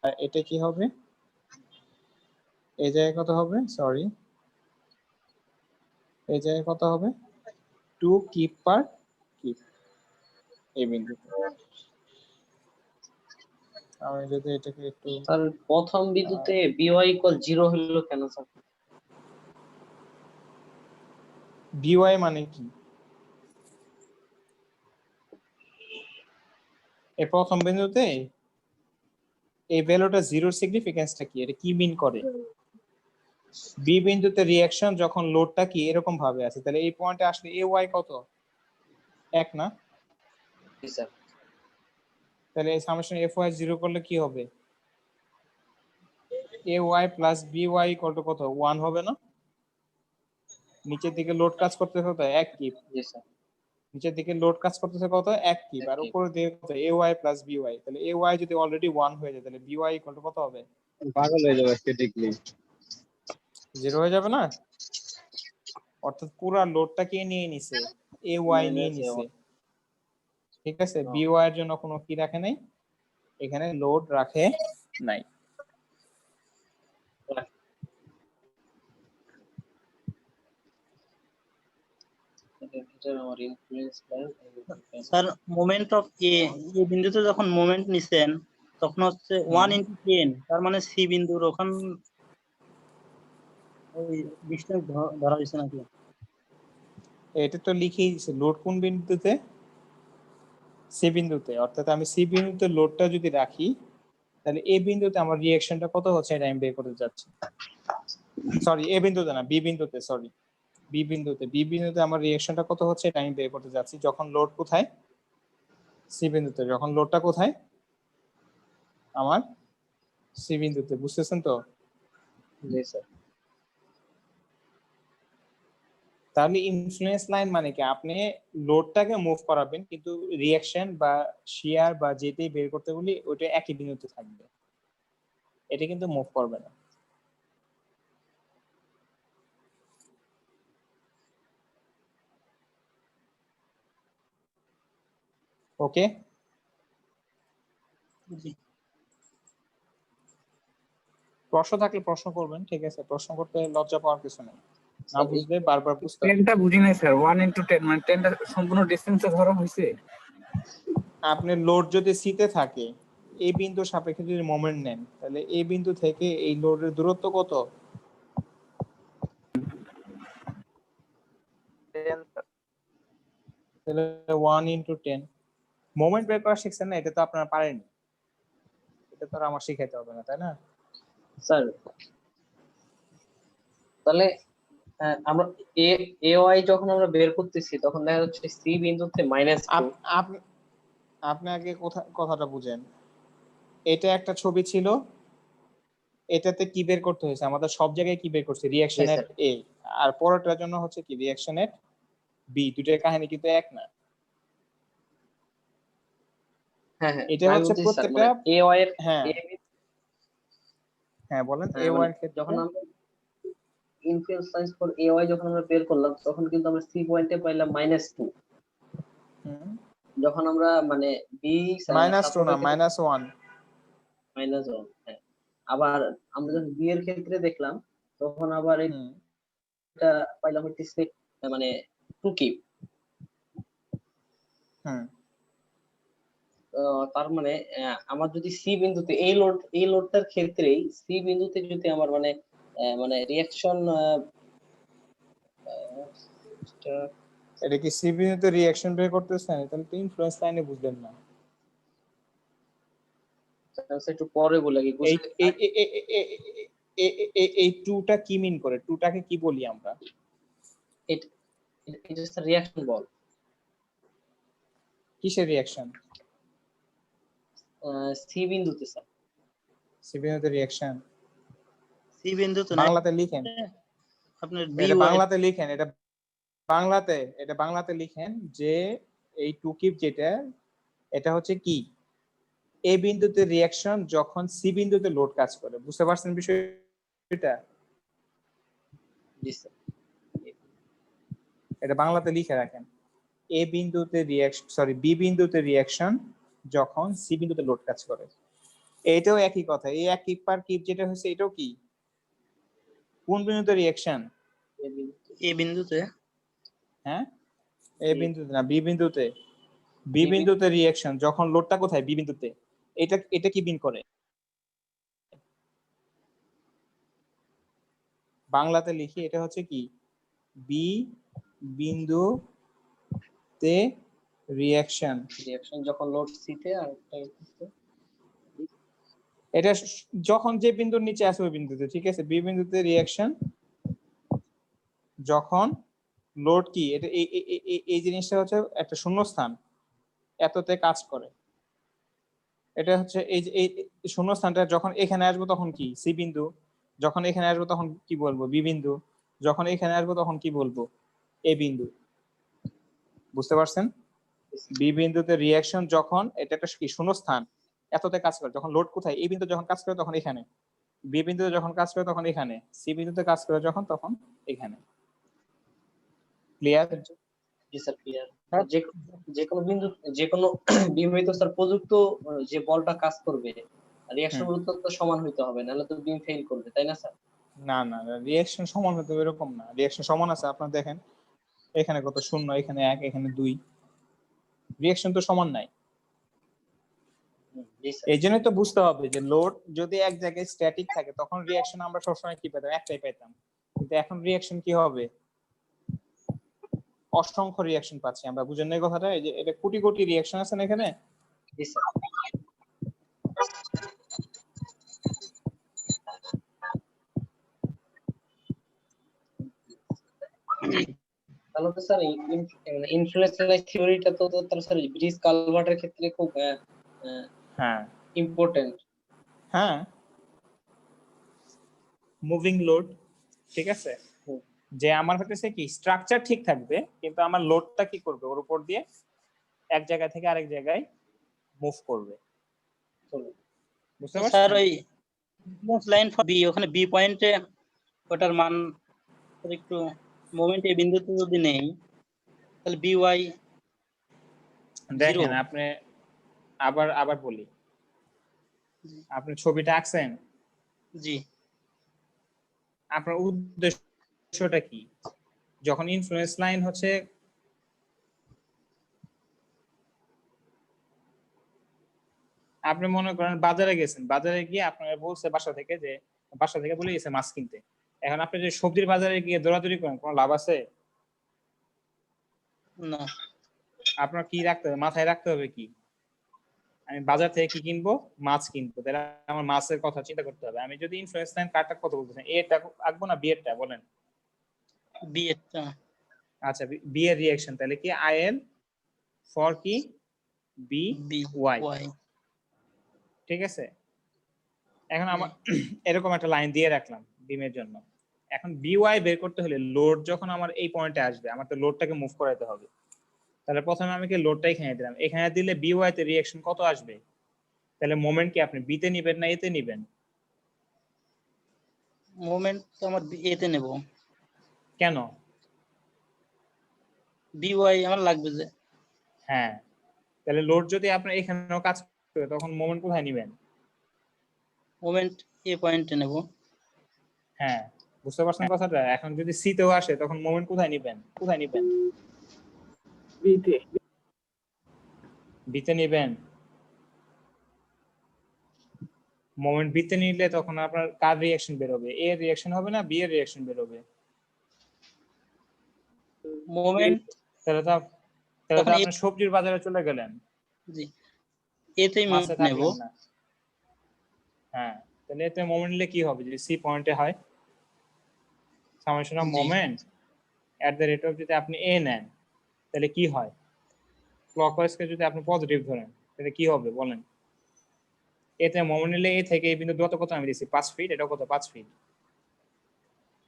আর এটা কি হবে? এই জায়গায় কত হবে? সরি, এই জায়গায় কত হবে? 2 কিপ পার কিপ এই বিন্দুতে। আমি যদি এটাকে একটু স্যার প্রথম বিন্দুতে বিওয়াই ইকুয়াল 0 হলো কেন স্যার? বিওয়াই মানে কি? এই প্রথম বিন্দুতে এই ভ্যালুটা 0 সিগনিফিকেন্সটা কি? এটা কি মিন করে? বি বিন্দুতে রিঅ্যাকশন যখন লোডটা কি এরকম ভাবে আছে, তাহলে এই পয়েন্টে আসলে এ ওয়াই কত? 1 না? জি স্যার। তাহলে এই সামেশন এফ ওয়াই 0 করলে কি হবে? A Y plus B Y কত? 1 হবে না? নিচের দিকে লোড কাজ করতেছে কত? 1 কিপ। জি স্যার। নিচের দিকে লোড কাজ করতেছে কত? 1 কিপ। আর উপরে দিকে কত? A Y plus B Y. তাহলে এ ওয়াই যদি অলরেডি 1 হয়ে যায়, তাহলে বি ওয়াই কত হবে? পাগল হয়ে যাবে স্ট্যাটিকলি। 0 হয়ে যাবে না? অর্থাৎ পুরো লোডটা কে নিয়ে নিছে? এ ওয়াই নিয়ে নিছে। ঠিক আছে, বিওয়াই এর জন্য কোনো কি রাখে নাই, এখানে লোড রাখে নাই। আমার ইনফ্লুয়েন্স স্যার মোমেন্ট অফ এ বিন্দুতে যখন মোমেন্ট নিছেন তখন হচ্ছে 1/10, তার মানে সি বিন্দুর ওখান ওই ডিসটেন্স ধরা হয়েছে নাকি? এটা তো লিখেই দিছে, লোড কোন বিন্দুতে, সি বিন্দুতে। অর্থাৎ আমি সি বিন্দুতে লোডটা যদি রাখি তাহলে এ বিন্দুতে আমার রিঅ্যাকশনটা কত হচ্ছে এটা আমি বের করতে যাচ্ছি। সরি, এ বিন্দুতে না, বি বিন্দুতে, সরি বি বিন্দুতে আমার রিঅ্যাকশনটা কত হচ্ছে এটা আমি বের করতে যাচ্ছি। যখন লোড কোথায়, সি বিন্দুতে, যখন লোডটা কোথায় আমার সি বিন্দুতে, বুঝতেছেন তো? জি স্যার। তাহলে ইনফ্লুয়েন্স লাইন মানে কি, আপনি লোডটাকে মুভ করাবেন কিন্তু রিঅ্যাকশন বা শিয়ার বা যেটাই বের করতে বলি ওটা একই বিন্দুতে থাকবে, এটা কিন্তু মুভ করবে না। ওকে, জি। প্রশ্ন থাকলে প্রশ্ন করবেন, ঠিক আছে, প্রশ্ন করতে লজ্জা পাওয়ার কিছু নেই, না বুঝলে বারবার বুঝতে হবে। 10টা বুঝি নাই স্যার, 1 × 10 মানে 10টা সম্পূর্ণ ডিসটেন্সে ধরা হয়েছে। আপনি লোড যদি সিতে থাকে, এই বিন্দু সাপেক্ষে যদি মোমেন্ট নেন তাহলে এই বিন্দু থেকে এই লোডের দূরত্ব কত? 10 স্যার। তাহলে 1 × 10। মোমেন্ট বের করা শিখছেন না, এটা তো আপনারা পারেননি, এটা তো আর আমার শিখাইতে হবে না, তাই না? স্যার তাহলে আমরা এ এ ওয়াই যখন আমরা বের করতেছি তখন দেখা যাচ্ছে সি বিন্দুতে -2। আপনি আগে কথাটা বুঝেন। এটা একটা ছবি ছিল, এটাতে কি বের করতে হয়েছে আমাদের, সব জায়গায় কি বের করছে, রিঅ্যাকশন এট এ, আর পরেরটার জন্য হচ্ছে কি রিঅ্যাকশন এট বি। দুইটার কাহিনী কিন্তু এক না। হ্যাঁ হ্যাঁ, এটা আমি হচ্ছে বুঝছি স্যার, প্রত্যেকটা, মানে এ ওয়াই এর হ্যাঁ হ্যাঁ বলেন, এ ওয়াই এর ক্ষেত্রে যখন আমরা influence lines for A Y যখন আমরা বের করলাম তখন কিন্তু আমরা সি পয়েন্টে পাইলাম -2। যখন আমরা মানে বি -2 না, -1। -1, হ্যাঁ। আবার আমরা যখন বি এর ক্ষেত্রে দেখলাম তখন আবার এটা পাইলাম হচ্ছে মানে 2 কিউব। তার মানে আমার যদি সি বিন্দুতে এই লোডটার ক্ষেত্রেই সি বিন্দুতে যদি আমার মানে রিঅ্যাকশন, এটা কি সি বিন্দুতে রিঅ্যাকশন বের করতেছেন, তাহলে তো ইনফ্লুয়েন্স লাইনে বুঝলেন না। একটু পরে বলে কি এই টুটা কি মিন করে, টুটাকে কি বলি আমরা? এটা রিঅ্যাকশন বল। কিসের রিঅ্যাকশন? সি বিন্দুতে স্যার। সি বিন্দুতে রিঅ্যাকশন সি বিন্দুতে বাংলাতে লিখেন, আপনার এটা বাংলাতে লিখেন, এটা বাংলাতে লিখেন যে এই টু কিপ যেটা, এটা হচ্ছে কি এ বিন্দুতে রিঅ্যাকশন যখন সি বিন্দুতে লোড কাজ করে। বুঝতে পারছেন বিষয়টা? জি স্যার। এটা বাংলাতে লিখে রাখেন, এ বিন্দুতে রিঅ্যাকশন, সরি বি বিন্দুতে রিঅ্যাকশন যখন সি বিন্দুতে লোড কাজ করে। এটাও একই কথা, এই এক কিপার কিপ যেটা হচ্ছে এটাও কি কোন বিন্দুতে রিঅ্যাকশন? এ বিন্দুতে। হ্যাঁ, এ বিন্দুতে না, বি বিন্দুতে। বি বিন্দুতে রিঅ্যাকশন যখন লোডটা কোথায়, বি বিন্দুতে। এটা কি বিন করে? বাংলাতে লিখি, এটা হচ্ছে কি বি বিন্দুতে রিঅ্যাকশন যখন লোড সি তে, আর এটা যখন যে বিন্দুর নিচে আছে ওই বিন্দুতে, ঠিক আছে। বি বিন্দুতে রিঅ্যাকশন যখন লোড কি, এটা এই জিনিসটা হচ্ছে একটা শূন্যস্থান, এততে কাজ করে। এটা হচ্ছে এই শূন্যস্থানটা যখন এখানে আসবো তখন কি সি বিন্দু, যখন এখানে আসবো তখন কি বলবো বি বিন্দু, যখন এখানে আসবো তখন কি বলবো এ বিন্দু। বুঝতে পারছেন? বি বিন্দুতে রিঅ্যাকশন যখন, এটা একটা কি শূন্যস্থান, এততে কাজ করে। যখন লোড কোথায়, এই বিন্দু যখন কাজ করে তখন এখানে, বি বিন্দুতে যখন কাজ করে তখন এখানে, সি বিন্দুতে কাজ করে যখন তখন এখানে। ক্লিয়ার? জি স্যার ক্লিয়ার। হ্যাঁ। যে কোনো বিন্দু যে কোনো বিমেই তো স্যার প্রযুক্ত যে বলটা কাজ করবে রিঅ্যাকশন গুলো তো সমান হইতে হবে, নাহলে তো বিম ফেল করবে, তাই না স্যার? না না রিঅ্যাকশন সমান হতে হবে এরকম না, রিঅ্যাকশন সমান আছে আপনার দেখেন এখানে কত 0, এখানে 1, এখানে 2, রিঅ্যাকশন তো সমান নাই। জি স্যার। এই জন্যই তো বুঝতে হবে যে লোড যদি এক জায়গায় স্ট্যাটিক থাকে তখন রিঅ্যাকশন আমরা সবসময় কি পেতাম, একটাই পেতাম, কিন্তু এখন রিঅ্যাকশন কি হবে, অসংখ্য রিঅ্যাকশন পাচ্ছি আমরা। বুঝেন না এই কথাটা? এই যে এটা কোটি কোটি রিঅ্যাকশন আছে না এখানে। জি স্যার। তাহলে তো স্যার ইনফ্লুয়েন্সার থিওরিটা তো তাহলে স্যার ব্রিজ কালভার্টের ক্ষেত্রে খুব হ্যাঁ ইম্পর্টেন্ট। হ্যাঁ, মুভিং লোড, ঠিক আছে, যে আমার হতেছে কি স্ট্রাকচার ঠিক থাকবে কিন্তু আমার লোডটা কি করবে, ওর উপর দিয়ে এক জায়গা থেকে আরেক জায়গায় মুভ করবে। বুঝতে স্যার পারছেন? ওই লাইন ফর বি, ওখানে বি পয়েন্টে ওটার মান একটু মোমেন্ট এই বিন্দুতে যদি নেই তাহলে বি ওয়াই দেখেন আপনি আবার বলি, আপনি ছবিটা আঁকছেন, জি আপনার উদ্দেশ্যটা কি? যখন ইনফ্লুয়েন্স লাইন হচ্ছে আপনি মনে করেন বাজারে গেছেন, বাজারে গিয়ে আপনার বলছে বাসা থেকে বলে গেছে মাছ কিনতে, এখন আপনি যে সবজির বাজারে গিয়ে দৌড়াদৌড়ি করেন কোনো লাভ আছে? না। আপনার কি রাখতে হবে, মাথায় রাখতে হবে কি, আমি বাজার থেকে কি কিনবো, মাছ কিনবো, তাহলে আমার মাছের কথা চিন্তা করতে হবে। আমি যদি ইনফ্লুয়েন্স লাইন কারটা কত বলতেছেন, এটা আঁকবো না বি এরটা বলেন? বি এরটা। আচ্ছা বি এর রিঅ্যাকশন তাহলে কি আইএল ফর কি বি ওয়াই, ঠিক আছে। এখন আমার এরকম একটা লাইন দিয়ে রাখলাম বিমের জন্য। এখন বি ওয়াই বের করতে হলে লোড যখন আমার এই পয়েন্টে আসবে আমার তো লোডটাকে মুভ করাতে হবে, তাহলে প্রথমে আমি কি লোডটা এখানে দিলাম, এখানে দিলে বি ওয়াই তে রিঅ্যাকশন কত আসবে, তাহলে মোমেন্ট কি আপনি বি তে নেবেন না এতে নেবেন? মোমেন্ট তো আমার এ তে নেব। কেন? বি ওয়াই আমার লাগবে যে। হ্যাঁ, তাহলে লোড যদি আপনার এখানেও কাজ করে তখন মোমেন্ট কোথায় নেবেন? মোমেন্ট এ পয়েন্টে নেব। হ্যাঁ, বুঝতে পারছেন কথাটা? এখন যদি সি তেও আসে তখন মোমেন্ট কোথায় নেবেন? বিতে নেবেন। মোমেন্ট বিতে নিলে তখন আপনার কার রিঅ্যাকশন বের হবে, এ এর রিঅ্যাকশন হবে না বি এর রিঅ্যাকশন বের হবে? মোমেন্ট তাহলে তো আপনি সবজির বাজারে চলে গেলেন, জি এতেই মাছে নেব। থাকলেন না। হ্যাঁ, তাহলে এতে মোমেন্ট নিলে কি হবে যদি সি পয়েন্টে হয়, summation of moment at the rate of, যদি আপনি এ নেন তাহলে কি হয়, ক্লকওয়াইজ কে যদি আপনি পজিটিভ ধরেন তাহলে কি হবে বলেন? এতে মোমেন্ট নিলে এ থেকে এই বিন্দু দূরত্ব কত আমি দিছি 5 ফিট, এটা কত 5 ফিট।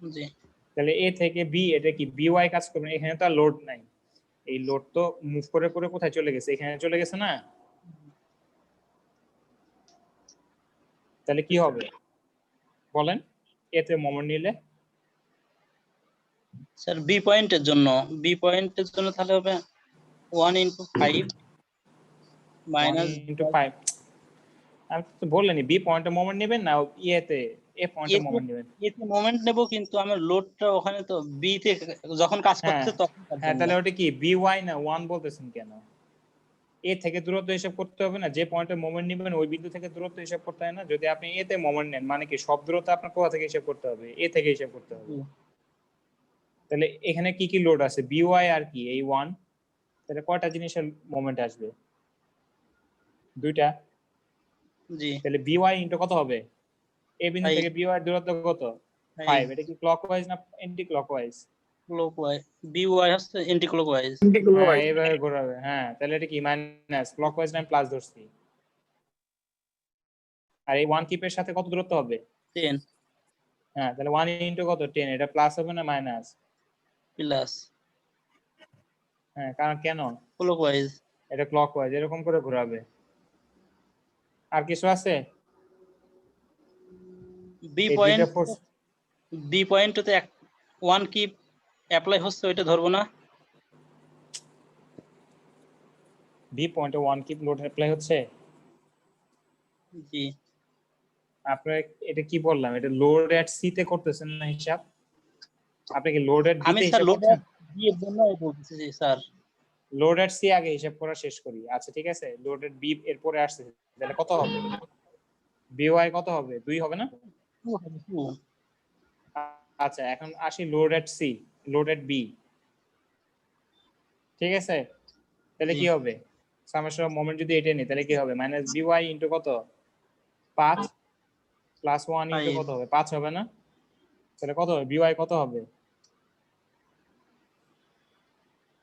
জি তাহলে এ থেকে বি, এটা কি বি ওয়াই কাজ করবে, এখানে তো আর লোড নাই, এই লোড তো মুভ করে করে কোথায় চলে গেছে, এখানে চলে গেছে না। তাহলে কি হবে বলেন এতে মোমেন্ট নিলে? স্যার বি পয়েন্টের জন্য তাহলে হবে 1 × 5 মাইনাস 1 × 5। আমি তো বললেনই বি পয়েন্টে মোমেন্ট নেবেন না ইয়েতে এ পয়েন্টে মোমেন্ট নেবেন। এতে মোমেন্ট নেব কিন্তু আমার লোডটা ওখানে তো বি তে যখন কাজ করতেছে তখন। হ্যাঁ, তাহলে ওটা কি বি ওয়াই না 1 বলতেছেন কেন? এ থেকে দূরত্ব হিসাব করতে হবে না, যে পয়েন্টে মোমেন্ট নেবেন ওই বিন্দু থেকে দূরত্ব হিসাব করতে হয় না? যদি আপনি এতে মোমেন্ট নেন মানে কি সব দূরত্ব আপনার কোথা থেকে হিসাব করতে হবে, এ থেকে হিসাব করতে হবে। তাহলে এখানে কি কি লোড আছে, বি ওয়াই আর কি এই 1, তাহলে কয়টা জিনিসের মোমেন্ট আসবে? দুইটা। জি তাহলে বি ওয়াই ইনটু কত হবে, এ বিন্দু থেকে বি ওয়াই দূরত্ব কত 5, এটা কি ক্লকওয়াইজ না anti clockwise? Clockwise. B Y হচ্ছে এন্টি ক্লকওয়াইজ। হ্যাঁ এইভাবে ঘোরাবে। হ্যাঁ, তাহলে এটা কি মাইনাস ক্লকওয়াইজ না প্লাস ধরছি, আর এই 1 কিপের সাথে কত দূরত্ব হবে 10 হ্যাঁ, তাহলে 1 ইনটু কত 10, এটা প্লাস হবে না মাইনাস? প্লাস। হ্যাঁ, কারণ কেন ক্লকওয়াইজ। এটা ক্লকওয়াইজ, এরকম করে ঘোরাবে। আর কিছু আছে? বি এই পয়েন্ট, দুইটা ফোর্স বি পয়েন্টতে 1 কি অ্যাপ্লাই হচ্ছে ওইটা ধরবো না? বি পয়েন্টে 1 কিপ লোড অ্যাপ্লাই হচ্ছে। জি আপনার এটা কি বললাম, এটা লোড এট সি তে করতেছেন না হিসাব? আপনি কি লোড এট বি আমি তে স্যার হিসাব লোড করছেন? বি এর জন্য বলতেছি স্যার। লোড এট সি আগে হিসাব করা শেষ করি। আচ্ছা ঠিক আছে, লোড এট বি এর পরে আসছে, তাহলে কত হবে? বিওয়াই কত হবে? 2 হবে না? আচ্ছা এখন আসি load at C, load at B. ঠিক আছে, তাহলে জি। কি হবে? সামেশন অফ মোমেন্ট যদি এটা নিই তাহলে কি হবে? মাইনাস বিওয়াই ইনটু কত? 5 প্লাস 1 ইনটু কত হবে? 5 হবে না? তাহলে কত হবে? বিওয়াই কত হবে?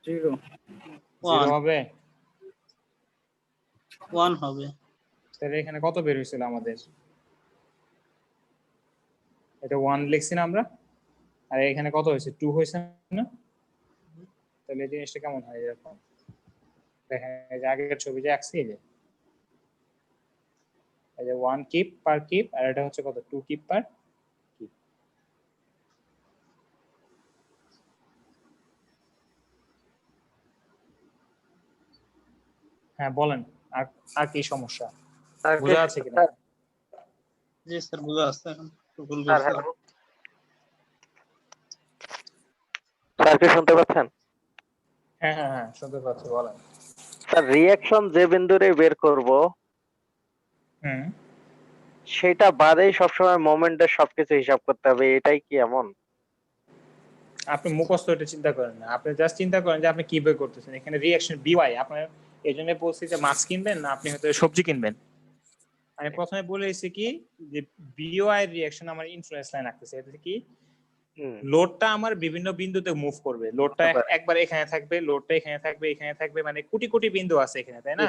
0 0 হবে। 1 হবে। তাহলে এখানে কত বের হয়েছিল আমাদের? এটা 1 লিখছি না আমরা, আর এখানে কত হয়েছে? 2 হয়েছে না? তাহলে এই জিনিসটা কেমন হয় এরকম? দেখেন এই যে আগের ছবি যে আঁকছি, এই যে 1 কিপ পার কিপ, আর এটা হচ্ছে কত? 2 কিপ পার কিপ। হ্যাঁ বলেন, আর আর কি সমস্যা বোঝা যাচ্ছে কিনা? জি স্যার বুঝা আছে এখন। স্যার হ্যালো স্যার, কি শুনতে পাচ্ছেন? হ্যাঁ হ্যাঁ হ্যাঁ শুনতে পাচ্ছি, বলেন। স্যার রিঅ্যাকশন যে বিন্দুরে বের করব হুম, সেটা বাদেই সবসময় মোমেন্টের সবকিছু হিসাব করতে হবে, এটাই কি এমন? আপনি মুখস্থ এটা চিন্তা করেন না, আপনি জাস্ট চিন্তা করেন যে আপনি কি বের করতেছেন। এখানে রিঅ্যাকশন বিওয়াই, আপনার এই জন্য বলছি যে মাছ কিনবেন না, আপনি হয়তো সবজি কিনবেন। আমি প্রথমে বলেছি কি যে বিওয়াই রিঅ্যাকশন আমার ইনফ্লুয়েন্স লাইন রাখতেছে। এটা কি? লোডটা আমার বিভিন্ন বিন্দুতে মুভ করবে। লোডটা একবার এখানে থাকবে, লোডটা এখানে থাকবে, এখানে থাকবে, মানে কোটি কোটি বিন্দু আছে এখানে, তাই না?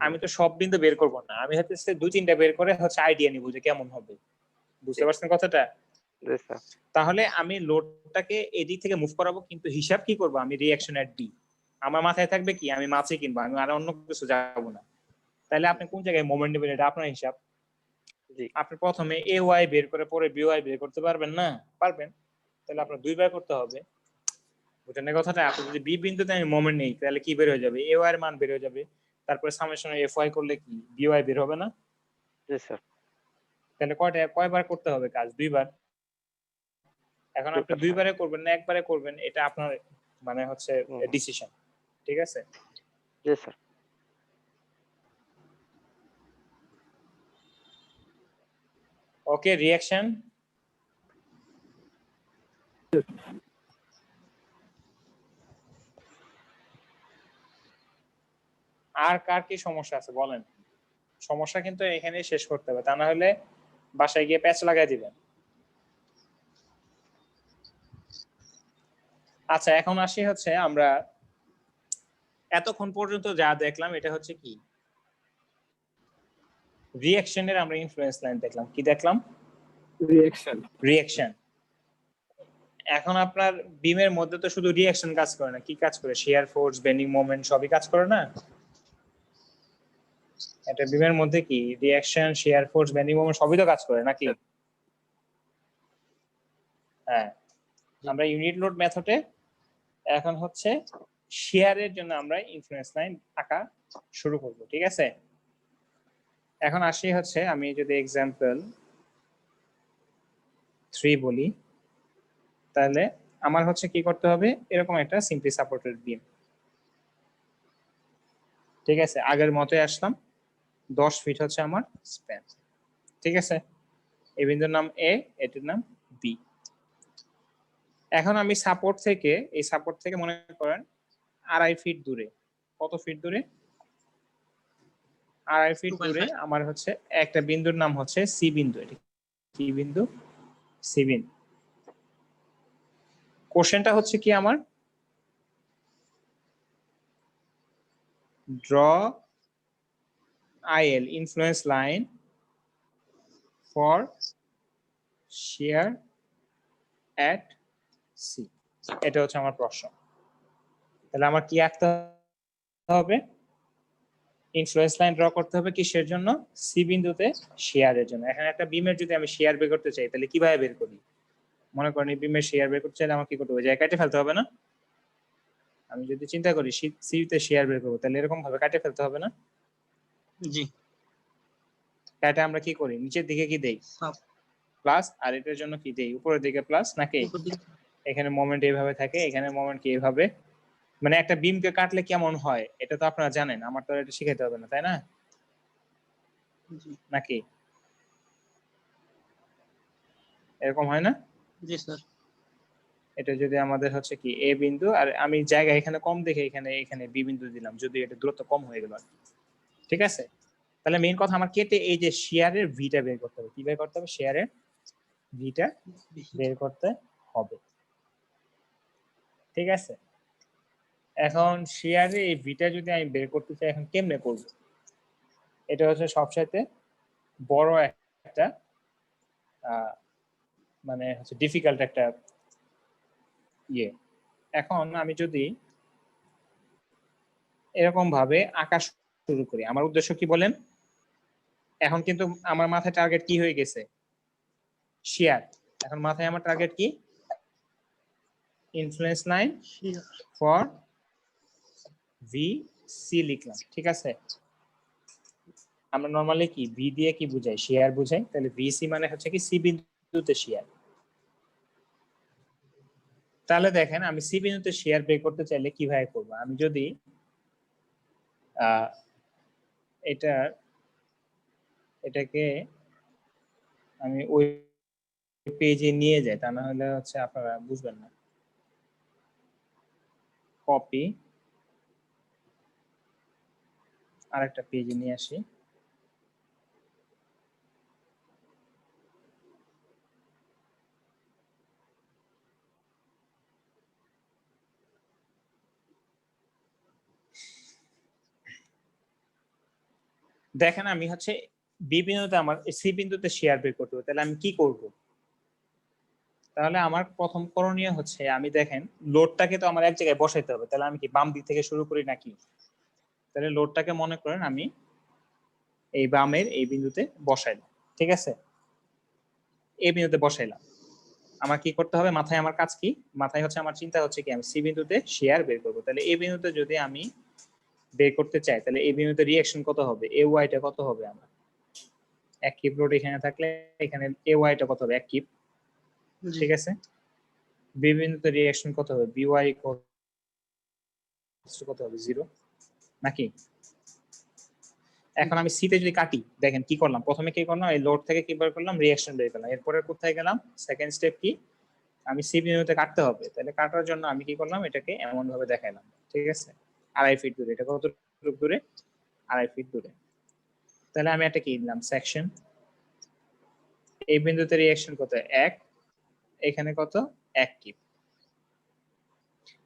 আমি তো সব বিন্দু বের করব না, আমি হচ্ছে 2-3টা বের করে হচ্ছে আইডিয়া নিব যে কেমন হবে। বুঝতে পারছেন কথাটা? তাহলে আমি লোডটাকে এদিক থেকে মুভ করাবো, কিন্তু হিসাব কি করব? আমি রিঅ্যাকশন এট বি। আমার মাথায় থাকবে কি আমি মাছই কিনবো, আমি আর অন্য কিছু যাবো না। তাহলে আপনি কোন জায়গায় মোমেন্ট নেবেন এটা আপনার হিসাব। আপনি প্রথমে এ ওয়াই বের করে পরে বি ওয়াই বের করতে পারবেন না? পারবেন। তাহলে আপনার দুইবার করতে হবে। বুঝলেন কথাটা? আপনি যদি বি বিন্দুতে আমি মোমেন্ট নেই তাহলে কি বের হয়ে যাবে? এ ওয়াই এর মান বের হয়ে যাবে, তারপরে সামেশন এফ ওয়াই করলে কি বি ওয়াই বের হবে না? জি স্যার। তাহলে কয়বার করতে হবে কাজ? 2বার। এখন আপনি 2বারে করবেন না একবারে করবেন, এটা আপনার মানে হচ্ছে ডিসিশন। ঠিক আছে? জি স্যার। ওকে, রিঅ্যাকশন। আর কার কি সমস্যা আছে বলেন? সমস্যা কিন্তু এখানেই শেষ করতে হবে, তা না হলে বাসায় গিয়ে প্যাচ লাগাই দিবেন। আচ্ছা এখন আসি হচ্ছে আমরা এতক্ষণ পর্যন্ত যা দেখলাম এটা হচ্ছে কি রিঅ্যাকশনের আমরা ইনফ্লুয়েন্স লাইন দেখলাম। কি দেখলাম? রিঅ্যাকশন। এখন আপনার বিমের মধ্যে তো শুধু রিঅ্যাকশন কাজ করে না, কি কাজ করে? শিয়ার ফোর্স, বেন্ডিং মোমেন্ট সবই কাজ করে না? এটা বিমের মধ্যে কি reaction, shear force, bending moment সবই তো কাজ করে নাকি? হ্যাঁ, আমরা ইউনিট লোড মেথডে এখন হচ্ছে শিয়ারের জন্য আমরা ইনফ্লুয়েন্স লাইন আঁকা শুরু করব। ঠিক আছে, এখন আসি হচ্ছে আমি যদি এক্সাম্পল 3 বলি, তাহলে আমার হচ্ছে কি করতে হবে? এরকম একটা সিম্পলি সাপোর্টেড বিম। ঠিক আছে, আগের মতোই আসলাম। 10 ফিট হচ্ছে আমার স্প্যান। ঠিক আছে, এই বিন্দুর নাম এ, এটির নাম বি। এখন আমি এই সাপোর্ট থেকে মনে করেন 2.5 ফিট দূরে। কত ফিট দূরে? 2.5 ফিট দূরে আমার হচ্ছে একটা বিন্দুর নাম হচ্ছে সি বিন্দু। এটি কি বিন্দু? সি বিন্দু। কোশ্চেনটা হচ্ছে কি আমার? Draw IL influence line for shear at C. এটা হচ্ছে আমার প্রশ্ন। তাহলে আমার কি আঁকতে হবে? ইনফ্লুয়েন্স লাইন ড্র করতে হবে কিসের জন্য? সি বিন্দুতে শিয়ারের জন্য। এখানে একটা বিমের যদি আমি শিয়ার বের করতে চাই তাহলে কিভাবে বের করি? মনে করেন এই বিমের শিয়ার বের করতে চাইলে আমাকে কি করতে হবে? জায়গা কেটে ফেলতে হবে না? আমি যদি চিন্তা করি সি তে শেয়ার বের করবো, তাহলে এরকম ভাবে কাটে ফেলতে হবে না? জি কাটে আমরা কি করি, নিচের দিকে কি দেই সাব প্লাস, আর এটার জন্য কি দেই উপরের দিকে প্লাস নাকি? উপর দিকে এখানে মোমেন্ট এইভাবে থাকে, এখানে মোমেন্ট কি এইভাবে, মানে একটা বিমকে কাটলে কেমন হয় এটা তো আপনারা জানেন, আমার তো আর এটা শিখাইতে হবে না তাই না, জি নাকি এরকম হয় না? জি স্যার এটা যদি আমাদের হচ্ছে কি এ বিন্দু, আর আমি জায়গা এখানে কম দেখে এখানে এখানে বি বিন্দু দিলাম, যদি এটা দূরত্ব কম হয়ে গেল আর কি। ঠিক আছে, তাহলে মেইন কথা আমার কেটে এই যে শেয়ারের ভিটা বের করতে হবে। কি বের করতে হবে? শেয়ারের ভিটা বের করতে হবে। ঠিক আছে, এখন শেয়ারে এই ভিটা যদি আমি বের করতে চাই, এখন কেমনে করব? এটা হচ্ছে সবচাইতে বড় একটা মানে হচ্ছে ডিফিকাল্ট একটা ইয়ে। এখন আমি যদি এরকম ভাবে আঁকা শুরু করি, আমার উদ্দেশ্য কি বলেন? এখন কিন্তু আমার মাথায় টার্গেট কি হয়ে গেছে? শেয়ার। এখন মাথায় আমার টার্গেট কি? Influence line for V C লিখলাম। ঠিক আছে, আমরা নরমালি কি ভি দিয়ে কি বুঝাই? শেয়ার বুঝাই। তাহলে ভি সি মানে হচ্ছে কি সি বিন্দুতে শেয়ার। তাহলে দেখেন আমি সি বিন্দুতে শেয়ার বের করতে চাইলে কিভাবে করব? আমি যদি এটাকে আমি ওই পেজে নিয়ে যাই, তা না হলে হচ্ছে আপনারা বুঝবেন না। কপি, আরেকটা পেজে নিয়ে আসি। দেখেন আমি হচ্ছে বি বিন্দুতে আমার সি বিন্দুতে শেয়ার বের করতে হবে, তাহলে আমি কি করব? তাহলে আমার প্রথম করণীয় হচ্ছে, আমি দেখেন লোডটাকে তো আমার এক জায়গায় বসাইতে হবে, তাহলে আমি কি বাম দিক থেকে শুরু করি নাকি? তাহলে লোডটাকে মনে করেন আমি এই বামের এই বিন্দুতে বসাইলাম। ঠিক আছে, এই বিন্দুতে বসাইলাম। আমার কি করতে হবে? মাথায় আমার কাজ কি? মাথায় হচ্ছে আমার চিন্তা হচ্ছে কি আমি সি বিন্দুতে শেয়ার বের করব। তাহলে এই বিন্দুতে যদি আমি বের করতে চাই, তাহলে এই বিন্দুতে রিঅ্যাকশন কত হবে? এ ওয়াইটা কত হবে? আমার এক কিপ লোড এখানে থাকলে এখানে এ ওয়াইটা কত হবে? এক কিপ। ঠিক আছে, বি বিন্দুতে রিঅ্যাকশন কত হবে? বি ওয়াই কত হবে? 0 নাকি? এখন আমি সি তে যদি কাটি, দেখেন কি করলাম, প্রথমে কি করলাম, এই লোড থেকে কি বের করলাম? রিঅ্যাকশন বের করলাম। এরপরে কোথায় গেলাম? সেকেন্ড স্টেপ কি? আমি সি বিন্দুতে কাটতে হবে। তাহলে কাটার জন্য আমি কি করলাম? এটাকে এমন ভাবে দেখাইলাম। ঠিক আছে, 2.5 ফিট দূরে। এটা কত দূরে? 2.5 ফিট দূরে। তাহলে আমি একটা কি দিলাম? সেকশন। এই বিন্দুতে রিঅ্যাকশন কত? 1। এখানে কত? 1 কিপ।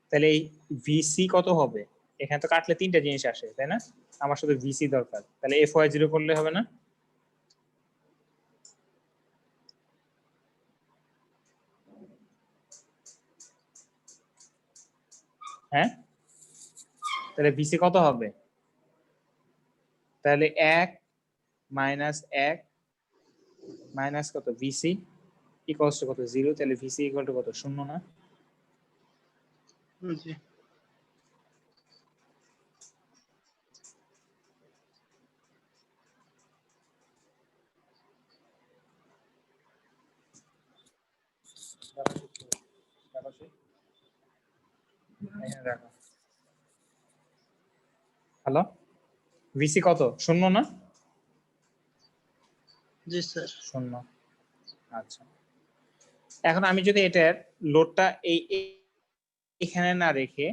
তাহলে এই ভিসি কত হবে? এখানে তো কাটলে তিনটা জিনিস আসে তাই না? আমার শুধু ভিসি দরকার। তাহলে এফ ওয়াই 0 করলে হবে না? হ্যাঁ, তাহলে ভিসি কত হবে? তাহলে 1 মাইনাস 1 মাইনাস কত? ভিসি ইকুয়ালস টু কত? 0। তাহলে ভিসি ইকুয়াল টু কত? 0 না? জি হ্যালো, ভিসি কত? 0 না? জি স্যার 0। আচ্ছা, এখন আমি যদি এটার লোডটা এখানে না রেখে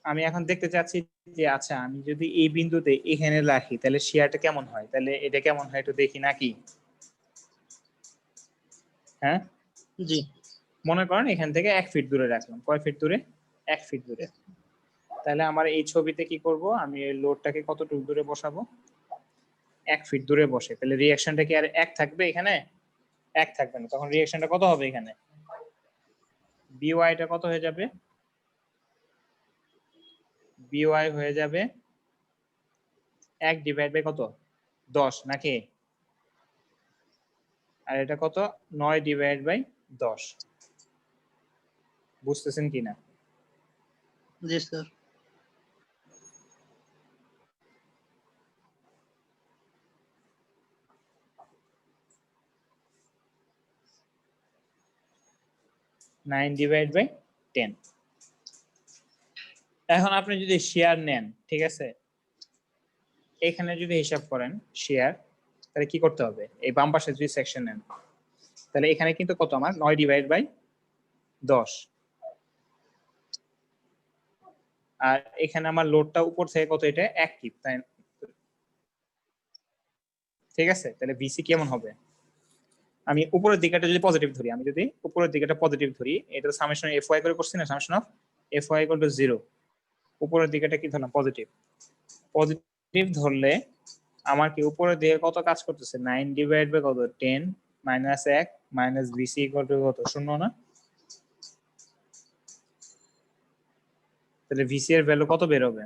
আমি এখন দেখতে চাচ্ছি যে আচ্ছা আমি যদি এই বিন্দুতে এখানে রাখি, তাহলে শেয়ারটা কেমন হয়? তাহলে এটা কেমন হয় একটু দেখি নাকি? হ্যাঁ, জি মনে করেন এখান থেকে 1 ফিট দূরে রাখলাম। কয় ফিট দূরে? 1 ফিট দূরে। তাহলে আমার এই ছবিতে কি করব? আমি এই লোডটাকে কতটুকু দূরে বসাবো? 1 ফিট দূরে বসে। তাহলে রিঅ্যাকশনটা কি আর 1 থাকবে এখানে? 1 থাকবে না। তখন রিঅ্যাকশনটা কত হবে এখানে? বিওয়াইটা কত হয়ে যাবে? বিওয়াই হয়ে যাবে 1 ডিভাইড বাই কত? 10 নাকি? আর এটা কত? 9 ডিভাইড বাই 10। বুঝতেছেন কিনা? জি স্যার। 9 divide by 10। এখন আপনি যদি শেয়ার নেন, ঠিক আছে, এখানে যদি হিসাব করেন শেয়ার, তাহলে কি করতে হবে? এই বাম পাশে যদি সেকশন নেন, তাহলে এখানে কিন্তু কত আমার 9 ডিভাইড বাই 10, আর এখানে আমার লোডটা উপর থেকে কত, এটা অ্যাক্টিভ, তাই ঠিক আছে? তাহলে ভিসি কেমন হবে? আমি উপরের দিকটা যদি পজিটিভ ধরি, আমি যদি উপরের দিকটা পজিটিভ ধরি, এটা সামেশন এফ ওয়াই করে করছি না, summation of F Y equal to 0, উপরের দিকটা কি ধরলাম? পজিটিভ। পজিটিভ ধরলে আমার কি উপরের দিকে কত কাজ করতেছে? 9 ডিভাইড বাই কত, 10 minus 1 minus VC equal to কত, 0 না? তাহলে ভিসি এর ভ্যালু কত বের হবে?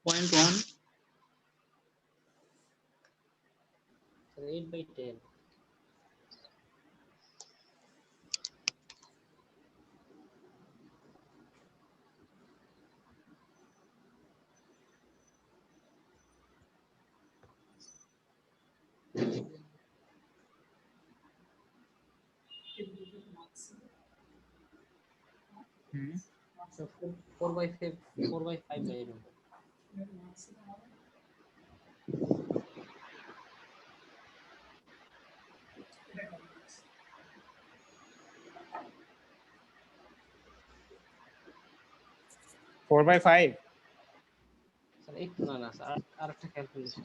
পয়েন্ট 1 8/10 4/5 4/5 by এরকম। Four by five. স্যার একটু না স্যার আরেকটা ক্যালকুলেশন।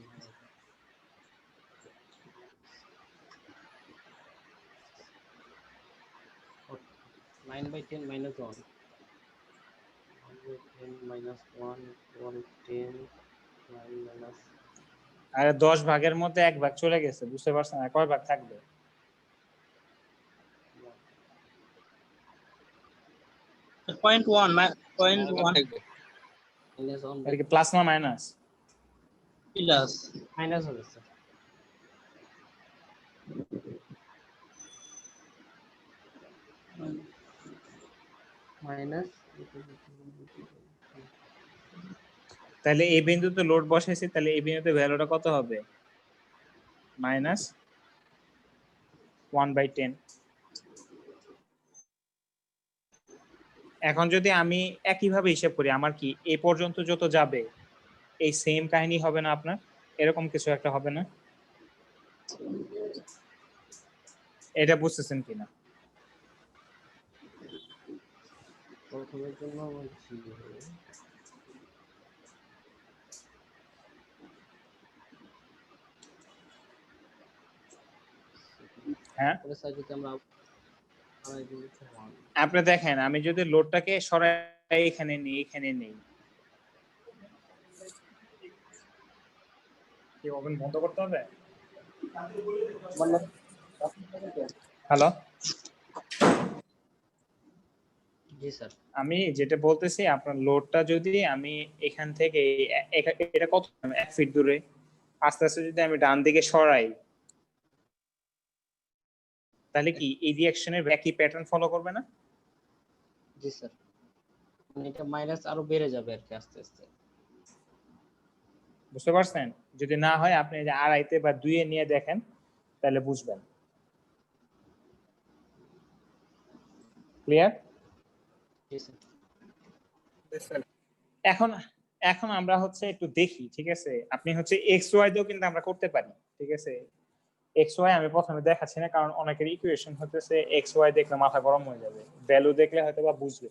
9/10 minus 1 10 minus 1 10 9 minus আরে 10 ভাগের মধ্যে 1 ভাগ চলে গেছে, বুঝতে পারছেন? আর কয় ভাগ থাকবে? পয়েন্ট 1 minus 1 এটা কি প্লাস না মাইনাস? প্লাস minus হবে স্যার। মাইনাস তাহলে এই বিন্দুতে লোড বসাইছি, তাহলে এই বিন্দুতে ভ্যালুটা কত হবে? মাইনাস 1/10। এখন যদি আমি একইভাবে হিসাব করি, আমার কি এই পর্যন্ত যত যাবে এই সেম কাহিনী হবে না আপনার? এরকম কিছু একটা হবে না? এটা বুঝতেছেন কিনা? প্রথমের জন্য বলছি হ্যাঁ, তাহলে স্যার যদি আমরা আপনি দেখেন, আমি যদি লোডটাকে সরাই এখানে নিই, এখানে নেই, কি ওভেন বন্ধ করতে হবে? হ্যালো, জি স্যার আমি যেটা বলতেছি, আপনার লোডটা যদি আমি এখান থেকে এটা কত 1 ফিট দূরে, আস্তে আস্তে যদি আমি ডান দিকে সরাই, তাহলে কি এই রিঅ্যাকশনের একই প্যাটার্ন ফলো করবে না? জি স্যার মানে এটা মাইনাস আরো বেড়ে যাবে আর কি আস্তে আস্তে। বুঝতে পারছেন? যদি না হয় আপনি যে আড়াইতে বা 2 এ নিয়ে দেখেন, তাহলে বুঝবেন। ক্লিয়ার? জি স্যার এখন এখন আমরা হচ্ছে একটু দেখি, ঠিক আছে? আপনি হচ্ছে এক্স ওয়াই দিয়েও কিন্তু আমরা করতে পারি, ঠিক আছে? এক্স ওয়াই আমি প্রথমে দেখাচ্ছি না, কারণ অনেকের ইকুয়েশন হতেছে এক্স ওয়াই দেখলে মাথা গরম হয়ে যাবে, ভ্যালু দেখলে হয়তো বা বুঝবে,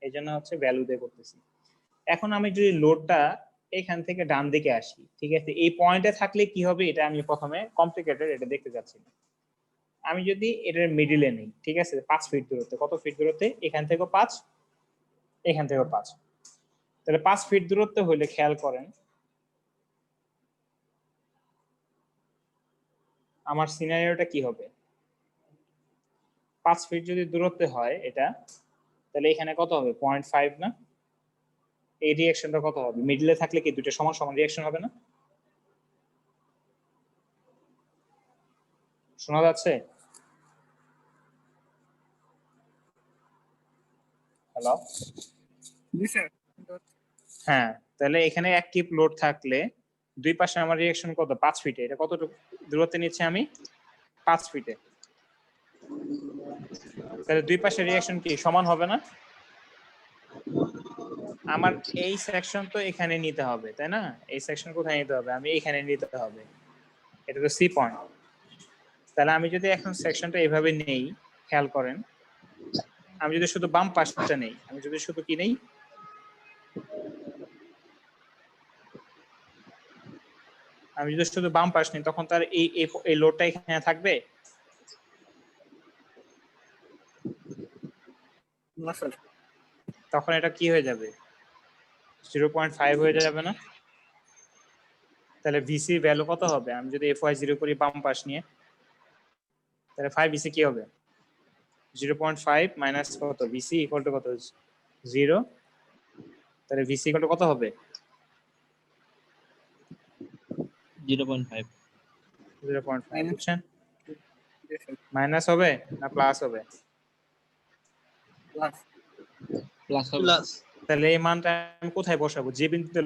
এই জন্য হচ্ছে ভ্যালু দিয়ে করতেছি। এখন আমি যদি লোডটা এখান থেকে ডান দিকে আসি, ঠিক আছে, এই পয়েন্টে থাকলে কি হবে এটা আমি প্রথমে কমপ্লিকেটেড, এটা দেখতে যাচ্ছি না। আমি যদি এটার মিডিলে নেই, ঠিক আছে, 5 ফিট দূরত্বে, কত ফিট দূরত্বে? এখান থেকেও 5, এখান থেকেও 5, তাহলে 5 ফিট দূরত্ব হইলে খেয়াল করেন আমার সিনারিওটা কি হবে? 5 ফিট যদি দূরত্বে হয় এটা, তাহলে এখানে কত হবে 0.5 না? এই রিঅ্যাকশনটা কত হবে? মিডলে থাকলে কি দুটো সমান সমান রিঅ্যাকশন হবে না? শোনা যাচ্ছে? হ্যালো? জি স্যার। হ্যাঁ, তাহলে এখানে অ্যাক্টিভ লোড থাকলে দুই পাশে আমার রিঅ্যাকশন কত? 5 ফিটে। এটা কতটুকু দূরত্বে নিচ্ছে আমি? 5 ফিটে। তাহলে দুই পাশে রিঅ্যাকশন কি সমান হবে না? আমার এই সেকশন তো এখানে নিতে হবে, তাই না? এই সেকশন কোথায় নিতে হবে? আমি এখানে নিতে হবে। এটা তো সি পয়েন্ট। তাহলে আমি যদি এখন সেকশনটা এইভাবে নেই, খেয়াল করেন, আমি যদি শুধু বাম পাশটা নেই, আমি যদি শুধু কি নেই, আমি যদি শুধু বাম পাশ নিই, তখন তার এই লোডটা এখানে থাকবে? না স্যার। তখন এটা কি হয়ে যাবে? 0.5 হয়ে যাবে না? তাহলে ভিসি ভ্যালু কত হবে? আমি যদি FY0 করি বাম পাশ নিয়ে, তাহলে 5 ভিসি কি হবে? 0.5 মাইনাস কত? ভিসি ইকুয়াল টু কত? 0। তাহলে ভিসি ইকুয়াল টু কত হবে? 0.5 0.5, বুঝছেন? মাইনাস হবে না প্লাস হবে? প্লাস। প্লাস হবে। তাহলে এই মানটা আমি কোথায় বসাবো? যে বিন্দুতে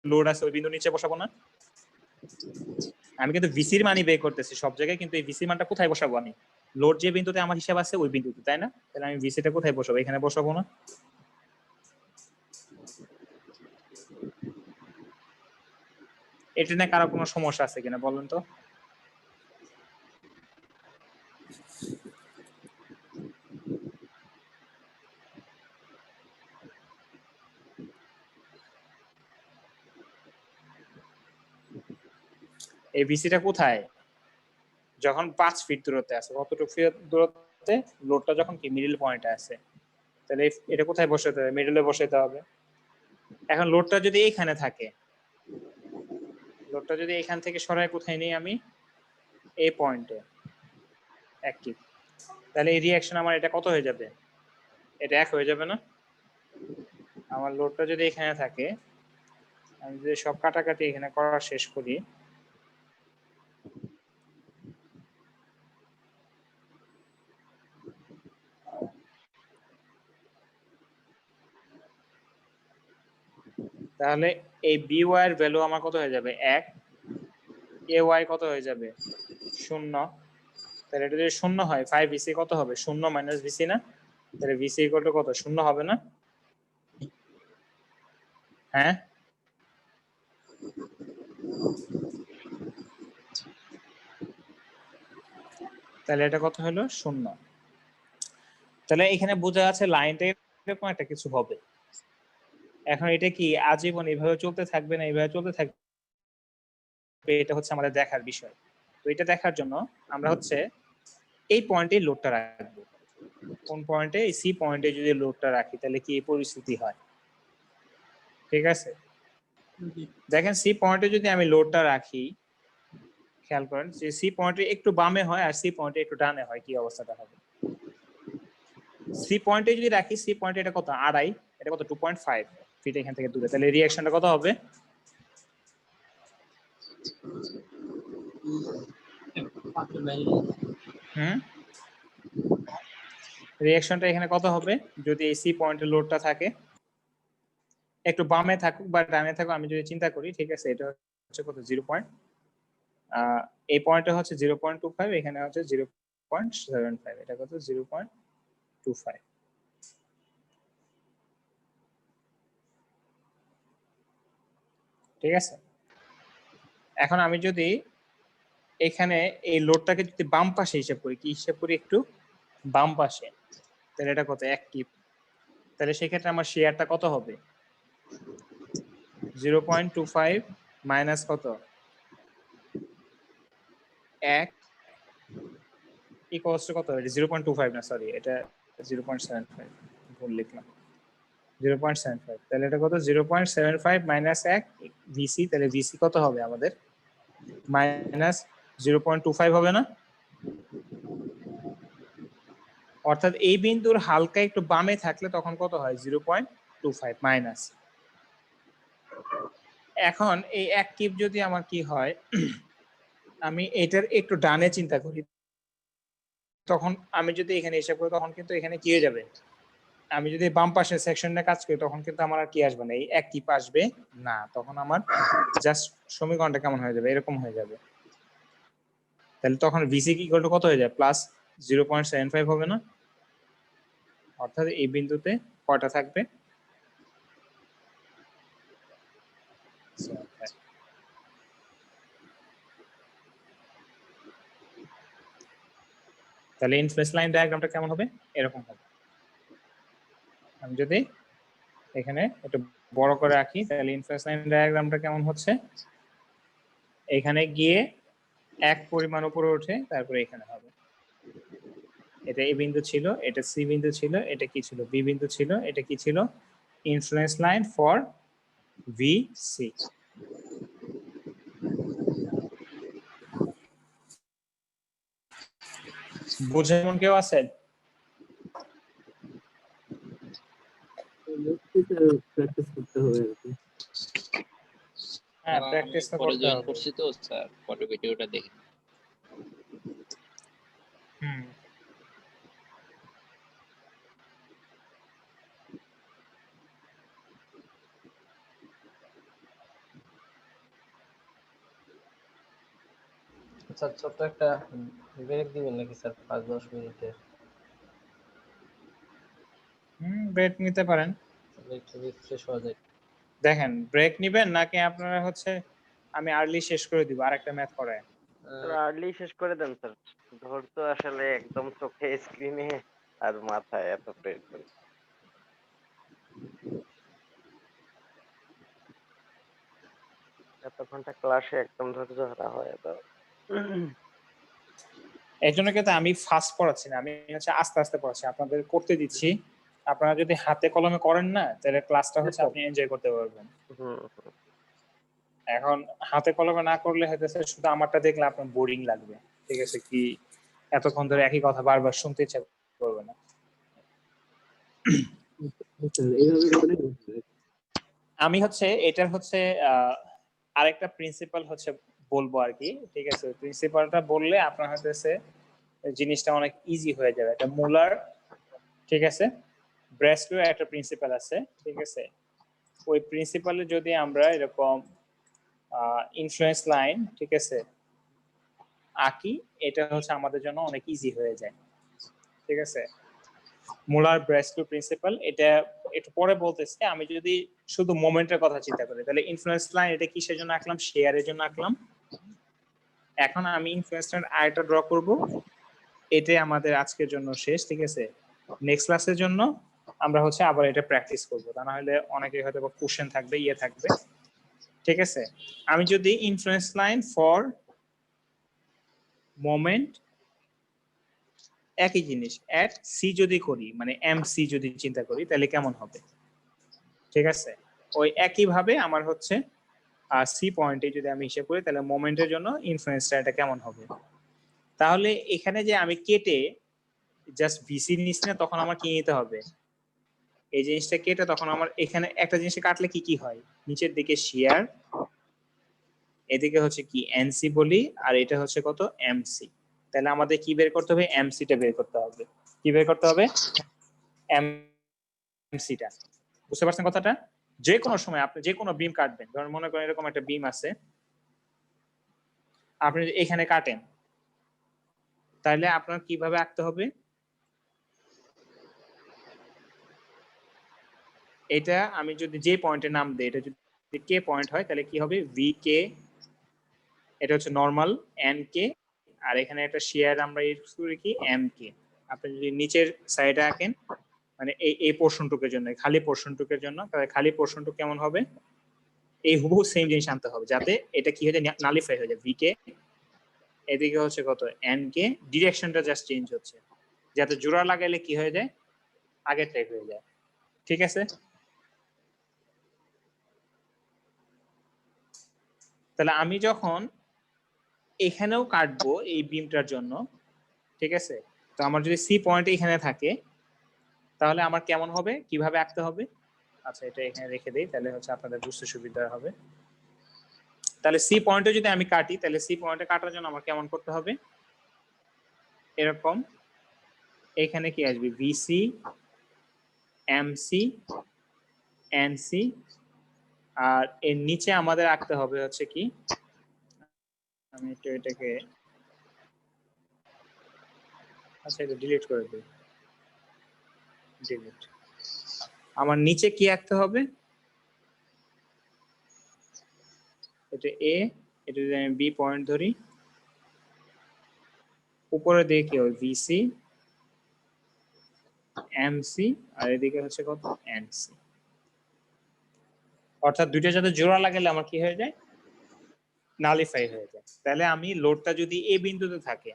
লোড আছে ওই বিন্দুর নিচে বসাবো না? আমি কিন্তু ভিসির মানই বের করতেছি সব জায়গায়, কিন্তু এই ভিসির মানটা কোথায় বসাবো আমি? লোড যে বিন্দুতে আমার হিসাব আছে ওই বিন্দুতে, তাই না? তাহলে আমি ভিসিটা কোথায় বসাবো? এখানে বসাবো না? এটা নিয়ে কারো কোনো সমস্যা আছে কিনা বলেন তো? এই ভিসিটা কোথায়? যখন 5 ফিট দূরত্বে আছে, কতটুকু ফিট দূরত্বে? লোডটা যখন কি মিডল পয়েন্টে আছে, তাহলে এটা কোথায় বসাতে হবে? মিডলে বসাতে হবে। এখন লোডটা যদি এইখানে থাকে, লোডটা যদি এখান থেকে সরায় কোথায় নেই আমি? এই পয়েন্টে অ্যাক্টিভ, তাহলে এই রিঅ্যাকশন আমার এটা কত হয়ে যাবে? এটা 1 হয়ে যাবে না? আমার লোডটা যদি এখানে থাকে, আমি যদি সব কাটাকাটি এখানে করা শেষ করি, তাহলে এই BY এর ভ্যালু আমার কত হয়ে যাবে? 1। AY কত হয়ে যাবে? 0। তাহলে এটা যদি 0 হয়, 5 VC কত হবে? 0 মাইনাস VC না? তাহলে VC ইকুয়াল টু কত? 0 হবে না? হ্যাঁ, তাহলে এটা কত হলো? 0। তাহলে এখানে বোঝা আছে লাইনটা এরকম একটা কিছু হবে। এখন এটা কি আজীবন এইভাবে চলতে থাকবে না এইভাবে চলতে থাকবে, এটা হচ্ছে আমাদের দেখার বিষয়। তো এটা দেখার জন্য আমরা হচ্ছে এই পয়েন্টে লোডটা রাখবো। কোন পয়েন্টে? এই সি পয়েন্টে যদি লোডটা রাখি, তাহলে কি এই পরিস্থিতি হয়? ঠিক আছে, দেখেন সি পয়েন্টে যদি আমি লোডটা রাখি, খেয়াল করেন যে সি পয়েন্টে একটু বামে হয় আর সি পয়েন্টে একটু ডানে হয়, কি অবস্থাটা হবে? সি পয়েন্টে যদি রাখি, সি পয়েন্টে এটা কত? 2.5, এটা কত? 2.5 ফিট এখান থেকে দূরে, তাহলে রিঅ্যাকশনটা কত হবে? রিঅ্যাকশনটা এখানে কত হবে যদি এই সি পয়েন্টে লোডটা থাকে? একটু বামে থাকুক বা ডানে থাকুক, আমি যদি চিন্তা করি, ঠিক আছে, এটা হচ্ছে কত? 0 পয়েন্ট, এই পয়েন্টে হচ্ছে 0.25, এখানে হচ্ছে 0.75, এটা কত? 0.25। ঠিক আছে, এখন আমি যদি এখানে এই লোডটাকে যদি বাম পাশে হিসাব করি, কি হিসাব করি? একটু বাম পাশে, তাহলে এটা কত? অ্যাক্টিভ। তাহলে সেক্ষেত্রে আমার শেয়ারটা কত হবে? 0.25 মাইনাস কত? 1 ইকুয়ালস টু কত? 0.25 না, সরি, এটা 0.75, ভুল লিখলাম, 0.75। তাহলে এটা কত? 0.75 মাইনাস 1 ভিসি, তাহলে ভিসি কত হবে আমাদের? মাইনাস 0.25 হবে না? অর্থাৎ এই বিন্দুর হালকা একটু বামে থাকলে তখন কত হয় 0.25 মাইনাস। এখন এই এক কিউব যদি আমার কি হয় আমি এটার একটু ডানে চিন্তা করি, তখন আমি যদি এখানে হিসাব করি তখন কিন্তু এখানে কি হয়ে যাবে, আমি যদি বাম পাশের সেকশনে কাজ করি তখন কিন্তু আমার আর কি আসবে না, এই এক কিউব আসবে না, তখন আমার জাস্ট সমীকরণটা কেমন হয়ে যাবে, এরকম হয়ে যাবে। তাহলে তখন ভিসি কি ইকুয়াল টু কত হয়ে যায়, প্লাস 0.75 হবে না? অর্থাৎ এই বিন্দুতে কয়টা থাকবে, তাহলে ইনফ্লুয়েন্স লাইন ডায়াগ্রামটা কেমন হবে, এরকম হবে। আমি যদি এখানে একটু বড় করে রাখি তাহলে ইনফ্লুয়েন্স লাইন ডায়াগ্রামটা কেমন হচ্ছে, এখানে গিয়ে এক পরিমাণ উপরে ওঠে তারপরে এখানে হবে, এটা এ বিন্দু ছিল, এটা সি বিন্দু ছিল, এটা কি ছিল, বি বিন্দু ছিল, এটা কি ছিল, influence line for V C. বুঝে এমন কেউ আছে? প্র্যাকটিস করতে হবে আর কি। হ্যাঁ প্র্যাকটিস তো করতে হবে। করছি তো স্যার, পরে ভিডিওটা দেখে। হুম স্যার ছোট্ট একটা ব্রেক দিবেন নাকি স্যার 5-10 মিনিটের? ব্রেক নিতে পারেন। একটু রিফ্রেশ হওয়া যায়। দেখেন ব্রেক নিবেন নাকি আপনারা হচ্ছে আমি আর্লি শেষ করে দিব আরেকটা ম্যাথ করায়। আর্লি শেষ করে দেন স্যার, ধরতো আসলে একদম চোখে স্ক্রিনে আর মাথায় এত প্রেশার। এত ঘন্টা ক্লাসে একদম ধৈর্য হারা হয় তো। এই জন্য কিন্তু আমি ফাস্ট পড়াচ্ছি না, আমি হচ্ছে আস্তে আস্তে পড়াচ্ছি, আপনাদের করতে দিচ্ছি। আপনারা যদি হাতে কলমে করেন না তাহলে ক্লাসটা হচ্ছে আপনি এনজয় করতে পারবেন। এখন হাতে কলমে না করলে হয়তো শুধু আমারটা দেখলে আপনার বোরিং লাগবে, ঠিক আছে, কি এতক্ষণ ধরে একই কথা বারবার শুনতে ইচ্ছা করবে না। আমি হচ্ছে এটার হচ্ছে আরেকটা প্রিন্সিপাল হচ্ছে বলবো আর কি, ঠিক আছে, প্রিন্সিপালটা বললে আপনার হচ্ছে জিনিসটা অনেক ইজি হয়ে যাবে। এটা মুলার, ঠিক আছে, ব্রেসলিও একটা প্রিন্সিপাল আছে, ঠিক আছে, ওই প্রিন্সিপালে যদি আমরা এরকম ইনফ্লুয়েন্স লাইন, ঠিক আছে, আঁকি, এটা হচ্ছে আমাদের জন্য অনেক ইজি হয়ে যায়, ঠিক আছে। মুলার ব্রেসলিও প্রিন্সিপাল, এটা একটু পরে বলতেছি। আমি যদি শুধু মোমেন্টের কথা চিন্তা করি তাহলে ইনফ্লুয়েন্স লাইন এটা কিসের জন্য আঁকলাম, শেয়ারের জন্য আঁকলাম। এখন আমি ইনফ্লুয়েন্স লাইন আরেকটা ড্র করব, এটাই আমাদের আজকের জন্য শেষ, ঠিক আছে। নেক্সট ক্লাসের জন্য আমরা হচ্ছে আবার এটা প্র্যাকটিস করব, তা না হলে অনেকে হয়তো কোশ্চেন থাকবে, ইয়ে থাকবে, ঠিক আছে। আমি যদি ইনফ্লুয়েন্স লাইন ফর মোমেন্ট একই জিনিস এট সি যদি করি, মানে এম সি যদি চিন্তা করি তাহলে কেমন হবে, ঠিক আছে। ওই একই ভাবে আমার হচ্ছে সি পয়েন্টে যদি আমি হিসাব করি তাহলে মোমেন্টের জন্য ইনফ্লুয়েন্সটা এটা কেমন হবে। তাহলে এখানে যে আমি কেটে জাস্ট ভিসি নিচ্ছি না, তখন আমার কি নিতে হবে, এই জিনিসটা কেটে তখন আমার এখানে একটা জিনিস কাটলে কি কি হয়, নিচের দিকে শেয়ার, এদিকে হচ্ছে কি এনসি বলি, আর এটা হচ্ছে কত এমসি। তাহলে আমাদের কি বের করতে হবে, এমসিটা বের করতে হবে। কি বের করতে হবে, এমসিটা। বুঝতে পারছেন কথাটা? যে কোনো সময় আপনি যে কোনো বিম কাটবেন, ধরুন মনে করেন এরকম একটা বিম আছে, আপনি যদি এখানে কাটেন তাহলে আপনার কিভাবে আঁকতে হবে, এটা আমি যদি যে পয়েন্টের নাম দেই, এটা যদি কে পয়েন্ট হয় তাহলে কি হবে, ভি কে, এটা হচ্ছে নরমাল এন কে, আর এখানে একটা শেয়ার আমরা ইউজ করি কি এম কে। আপনি যদি নিচের সাইডে আঁকেন, মানে এই পোর্শনটুকের জন্য, খালি পোর্শনটুকের জন্য, তাহলে খালি পোর্শনটুকু কেমন হবে, এই হুবহু সেম জিনিস আনতে হবে যাতে এটা কি হয়ে যায়, নালিফাই হয়ে যায়। ভি কে, এদিকে হচ্ছে কত এন কে, ডিরেকশনটা জাস্ট চেঞ্জ হচ্ছে, যাতে জোড়া লাগাইলে কি হয়ে যায়, আগের টাইপ হয়ে যায়, ঠিক আছে। তাহলে আমি যখন এখানেও কাটবো এই বিমটার জন্য, ঠিক আছে? তো আমার যদি সি পয়েন্ট এখানে থাকে তাহলে আমার কেমন হবে, কিভাবে আঁকতে হবে? আচ্ছা এটা এখানে রেখে দেই, তাহলে হচ্ছে আপনাদের বুঝতে সুবিধা হবে। তাহলে সি পয়েন্টে যদি আমি কাটি, তাহলে সি পয়েন্টে কাটার জন্য আমার কেমন করতে হবে? এরকম, এখানে কি আসবে? ভিসি, এমসি, এনসি, আর এর নিচে আমাদের আঁকতে হবে হচ্ছে কি, আমি একটু এটাকে, আচ্ছা এটা ডিলিট করে দিই, ডিলিট। আমার নিচে কি আঁকতে হবে? এটা এ, এটা যদি আমি বি পয়েন্ট ধরি, উপরে দিয়ে কি হবে? ভিসি, এমসি, আর এদিকে হচ্ছে কত? এনসি। অর্থাৎ দুইটা যাতে জোড়া লাগালে আমার কি হয়ে যায়? নালিফাই হয়ে যায়। তাহলে আমি লোডটা যদি এ বিন্দুতে থাকে,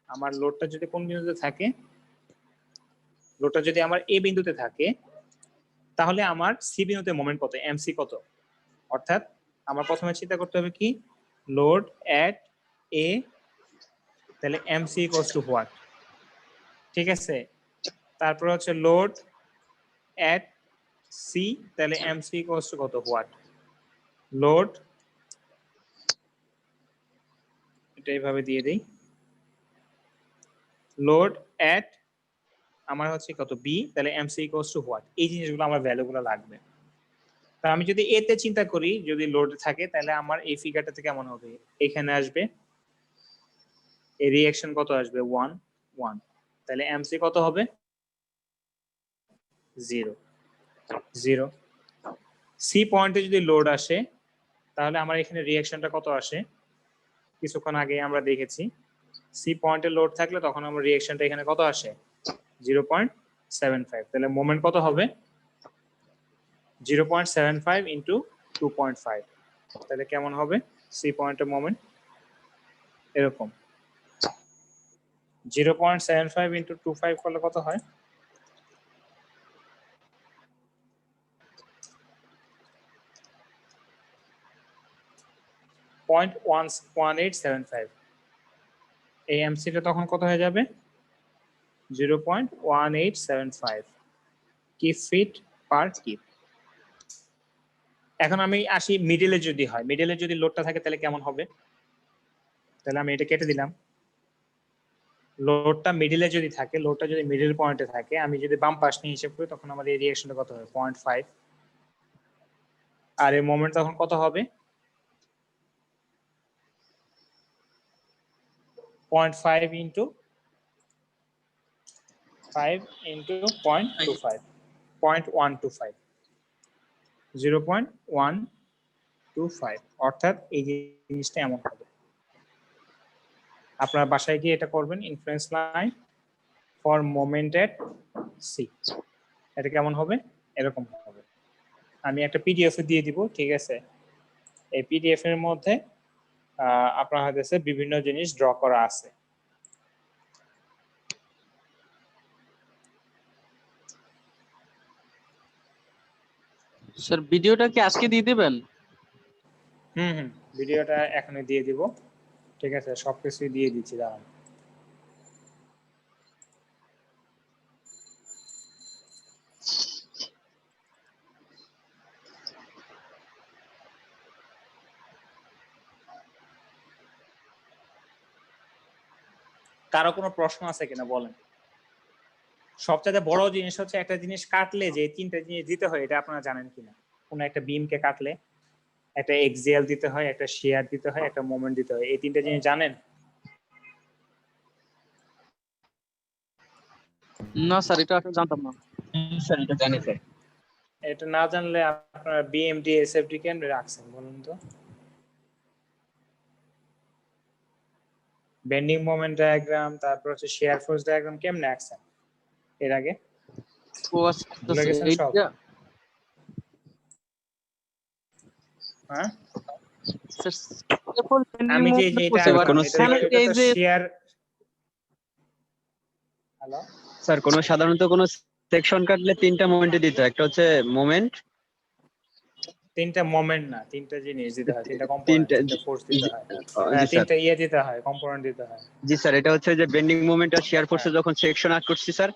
আমার লোডটা যদি কোন বিন্দুতে থাকে? লোডটা যদি আমার এ বিন্দুতে থাকে, তাহলে আমার সি বিন্দুতে মোমেন্ট কত? এমসি কত? অর্থাৎ আমার প্রথমে চিন্তা করতে হবে কি, লোড এট এ, তাহলে এমসি ইকুয়ালস টু হোয়াট? ঠিক আছে, তারপর হচ্ছে লোড এট সি, তাহলে এমসি ইকুয়ালস টু কত? হোয়াট? লোড, এটা এইভাবে দিয়ে দেই, লোড এট আমার হচ্ছে কত? বি, তাহলে এমসি ইকুয়ালস টু হোয়াট? এই জিনিসগুলো আমার ভ্যালুগুলো লাগবে। তা আমি যদি এ তে চিন্তা করি, যদি লোড থাকে, তাহলে আমার এই ফিগারটাতে কেমন হবে? এখানে আসবে, এই রিঅ্যাকশন কত আসবে? 1 1, তাহলে এমসি কত হবে? 0 0। সি পয়েন্টে যদি লোড আসে, তাহলে আমার এখানে রিঅ্যাকশনটা কত আসে? কিছুক্ষণ আগে আমরা দেখেছি, সি পয়েন্টে লোড থাকলে তখন আমার রিঅ্যাকশনটা এখানে কত আসে? 0.75। তাহলে মোমেন্ট কত হবে? 0.75 ইন্টু 2.5, তাহলে কেমন হবে সি পয়েন্টের মোমেন্ট? এরকম 0.75 ইন্টু 25 করলে কত হয়? .1875। এই এমসিটা তখন কত হয়ে যাবে? 0.1875 কিপ ফিট পার কিপ। এখন আমি আসি মিডলে, যদি হয়, মিডলে যদি লোডটা থাকে তাহলে কেমন হবে? তাহলে আমি এটা কেটে দিলাম। লোডটা মিডলে যদি থাকে, লোডটা যদি মিডল পয়েন্টে থাকে, আমি যদি বাম পাশ নিয়ে হিসাব করি, তখন আমার এই রিঅ্যাকশনটা কত হবে? 0.5। আর এই মোমেন্ট তখন কত হবে? 0.5 ইন্টু 5 ইন্টু 0.25, 0.125, 0.125। অর্থাৎ এই জিনিসটা এমন হবে। আপনার বাসায় গিয়ে এটা করবেন, influence line for moment at C. এটা কেমন হবে? এরকম হবে। আমি একটা পিডিএফ এ দিয়ে দিব, ঠিক আছে? এই পিডিএফ এর মধ্যে আপনার হচ্ছে বিভিন্ন জিনিস ড্র করা আছে। স্যার ভিডিওটা কি আজকে দিয়ে দিবেন? ভিডিওটা এখনই দিয়ে দিব, ঠিক আছে? সবকিছুই দিয়ে দিচ্ছি, দাঁড়ান। কারো কোনো প্রশ্ন আছে কিনা বলেন? সবচেয়ে বড় জিনিস হচ্ছে একটা জিনিস কাটলে যে তিনটা জিনিস দিতে হয়, এটা আপনারা জানেন কিনা? কোন একটা বিমকে কাটলে একটা এক্সিয়াল দিতে হয়, একটা শিয়ার দিতে হয়, একটা মোমেন্ট দিতে হয়। এই তিনটা জিনিস জানেন? না স্যার, এটা আসলে জানতাম না। স্যার এটা জানি স্যার। এটা না জানলে আপনারা বিএমডি এসএফডি কেন রাখছেন বলুন তো? বেন্ডিং মোমেন্ট ডায়াগ্রাম, তারপর হচ্ছে শিয়ার ফোর্স ডায়াগ্রাম কেমনে আঁকছেন এর আগে? ও আচ্ছা, ভুলে গেছেন সব? হ্যাঁ, আমি যে যেটা শিয়ার, হ্যালো স্যার, কোন সাধারণত কোন সেকশন কাটলে তিনটা মোমেন্টে দিতে হয়। একটা হচ্ছে মোমেন্ট, তিনটা মোমেন্ট না, তিনটা জিনিস দিতে হয়, তিনটা কম্পোনেন্ট, তিনটা তিনটা ফোর্স দিতে হয়, জি স্যার তিনটা ইয়ে দিতে হয়, কম্পোনেন্ট দিতে হয়। জি স্যার এটা হচ্ছে যে বেন্ডিং মোমেন্ট আর শিয়ার ফোর্সে যখন সেকশন আট করছি স্যার,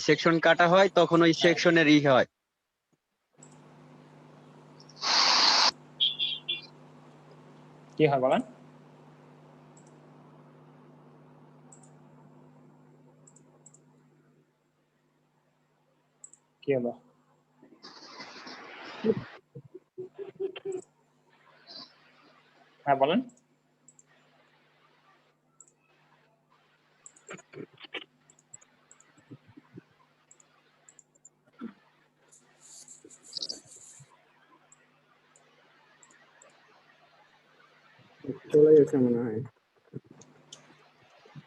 সেকশন কাটা হয় তখন ওই সেকশনের হয়। কি হয় বলেন? কি হলো? হ্যাঁ বলেন। চলে গেছে মনে হয়।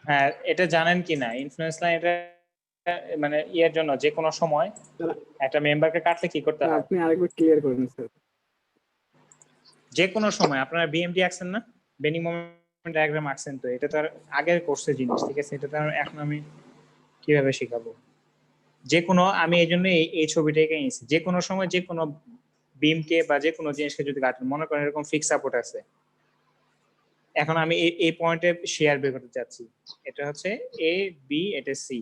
হ্যাঁ এটা জানেন কি না, ইনফ্লুয়েন্স লাইন এটা মানে ইয়ের জন্য যে কোনো সময় একটা মেম্বারকে কাটলে কি করতে হয়? আপনি আরেকবার ক্লিয়ার করুন স্যার। যে কোনো সময় আপনারা বিএমডি আঁকছেন না, বেন্ডিং মোমেন্ট ডায়াগ্রাম আঁকছেন, তো এটা তো আর আগের কোর্সের জিনিস, ঠিক আছে? এটা তো এখন আমি কিভাবে শেখাবো? যে কোনো, আমি এই জন্য এই ছবিটাকে নিয়েছি, যে কোনো সময় যে কোনো বিমকে বা যে কোনো জিনিসকে যদি কাটেন, মনে করেন এরকম ফিক্স সাপোর্ট আছে, এখন আমি এই পয়েন্টে শেয়ার বের করতে চাচ্ছি, এটা হচ্ছে এ বি, এটা সি,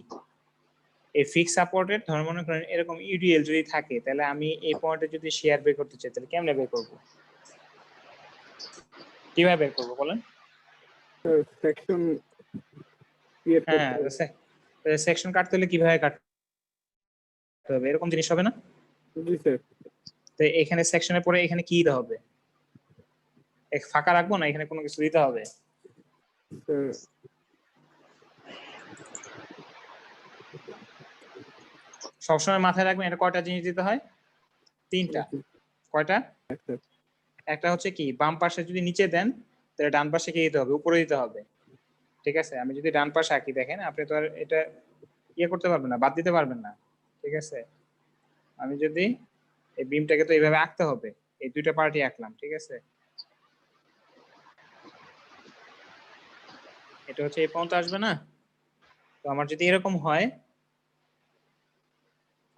এই ফিক্স সাপোর্টের ধর মনে করেন এরকম ইউডিএল যদি থাকে, তাহলে আমি এই পয়েন্টে যদি শেয়ার বের করতে চাই, তাহলে কেমনে বের করবো, কিভাবে বের করবো বলেন? সেকশন হ্যাঁ সেকশন কাটতে হলে কিভাবে কাটতে হবে, এরকম জিনিস হবে না? জি স্যার। তো এখানে সেকশনের পরে এখানে কি দিতে হবে? এক ফাঁকা রাখবো না, এখানে কোনো কিছু দিতে হবে? সবসময় মাথায় রাখবেন এটা কয়টা জিনিস দিতে হয়? তিনটা। কয়টা? একটা হচ্ছে কি, বাম পাশে যদি নিচে দেন তাহলে ডান পাশে কি দিতে হবে? উপরে দিতে হবে, ঠিক আছে? আমি যদি ডান পাশে আঁকি, দেখেন আপনি তো আর এটা ইয়ে করতে পারবেন না, বাদ দিতে পারবেন না, ঠিক আছে? আমি যদি এই বিমটাকে তো এইভাবে আঁকতে হবে, এই দুইটা পার্টি আঁকলাম, ঠিক আছে? এটা হচ্ছে এই পর্যন্ত আসবে না? তো আমার যদি এরকম হয়,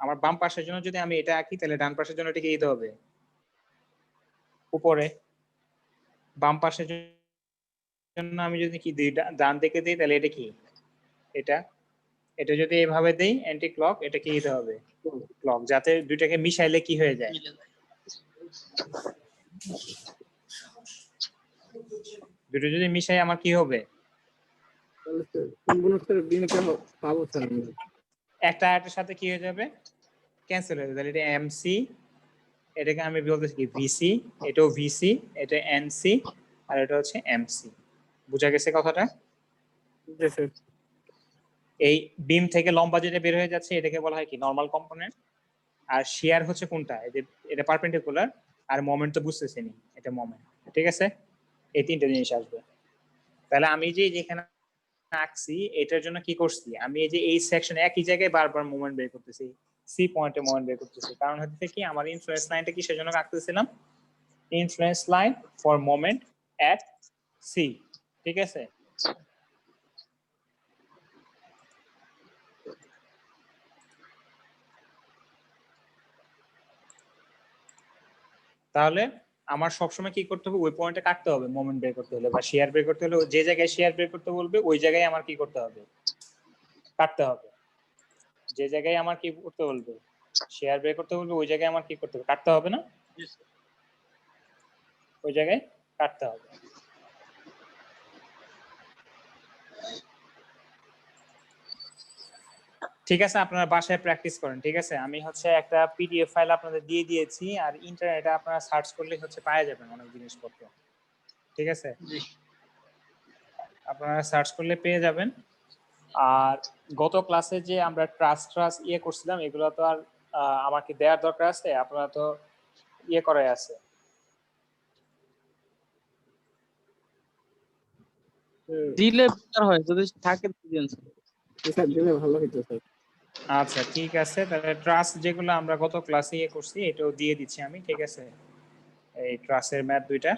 আমার বাম পাশের জন্য যদি আমি এটা আঁকি, তাহলে ডান পাশের জন্য এটাকে দিতে হবে উপরে। বাম পাশের জন্য আমি যদি কি দিই, ডান দিকে দিই, তাহলে এটা কি, এটা যদি এভাবে দেই অ্যান্টি ক্লক, এটা কি দিতে হবে? ক্লক, যাতে দুইটাকে মিশাইলে কি হয়ে যায়? দুটো যদি মিশাই আমার কি হবে? একটা আরেকটার সাথে কি হয়ে যাবে? ক্যান্সেল হয়ে যাবে, তাহলে এটা এমসি, এটাকে আমি বলতেছি কি ভিসি, এটাও ভিসি, এটা এনসি, আর এটা হচ্ছে এমসি। বুঝা গেছে কথাটা? এই বিম থেকে লম্বা যেটা বের হয়ে যাচ্ছে এটাকে বলা হয় কি নরমাল কম্পোনেন্ট, আর শিয়ার হচ্ছে কোনটা, এই যে এটা পারপেন্ডিকুলার, আর মোমেন্ট তো বুঝতেছেনি, এটা মোমেন্ট, ঠিক আছে? এই তিনটা জিনিস আসবে। তাহলে আমি যে যেখানে আঁকছি এটার জন্য কি করছি, আমি এই যে এই সেকশনে একই জায়গায় বারবার মোমেন্ট বের করতেছি, সি পয়েন্টে মোমেন্ট বের করতেছি, কারণ হচ্ছে কি আমার ইনফ্লুয়েন্স লাইনটা কিসের জন্য আঁকতেছিলাম? Influence line for moment at C, ঠিক আছে? তাহলে আমার সবসময় কি করতে হবে, ওই পয়েন্টে কাটতে হবে মোমেন্ট বের করতে হলে, বা শেয়ার বের করতে হলে যে জায়গায় শেয়ার বের করতে বলবে ওই জায়গায় আমার কি করতে হবে? কাটতে হবে। যে জায়গায় আমার কি করতে বলবে, শেয়ার বের করতে বলবে, ওই জায়গায় আমার কি করতে হবে? কাটতে হবে না? ওই জায়গায় কাটতে হবে। ঠিক আছে, আপনারা বাসায় প্র্যাকটিস করেন, ঠিক আছে? আমি হচ্ছে একটা পিডিএফ ফাইল আপনাদের দিয়ে দিয়েছি, আর ইন্টারনেটে আপনারা সার্চ করলে হচ্ছে পাওয়া যাবেন অনেক জিনিসপত্র, ঠিক আছে? আপনারা সার্চ করলে পেয়ে যাবেন। আর গত ক্লাসে যে আমরা ট্রাস্ট ইয়ে করছিলাম, এগুলো তো আর আমাকে দেওয়ার দরকার আছে? আপনারা তো ইয়ে করাই আছে। দিলে বেটার হয়, যদি থাকে দিবেন স্যার। দিলে ভালো হতো স্যার। আচ্ছা ঠিক আছে, তাহলে ট্রাস্ট যেগুলো আমরা গত ক্লাসে ইয়ে করছি এটাও দিয়ে দিচ্ছি আমি, ঠিক আছে? এই ট্রাস্টের ম্যাথ দুইটা,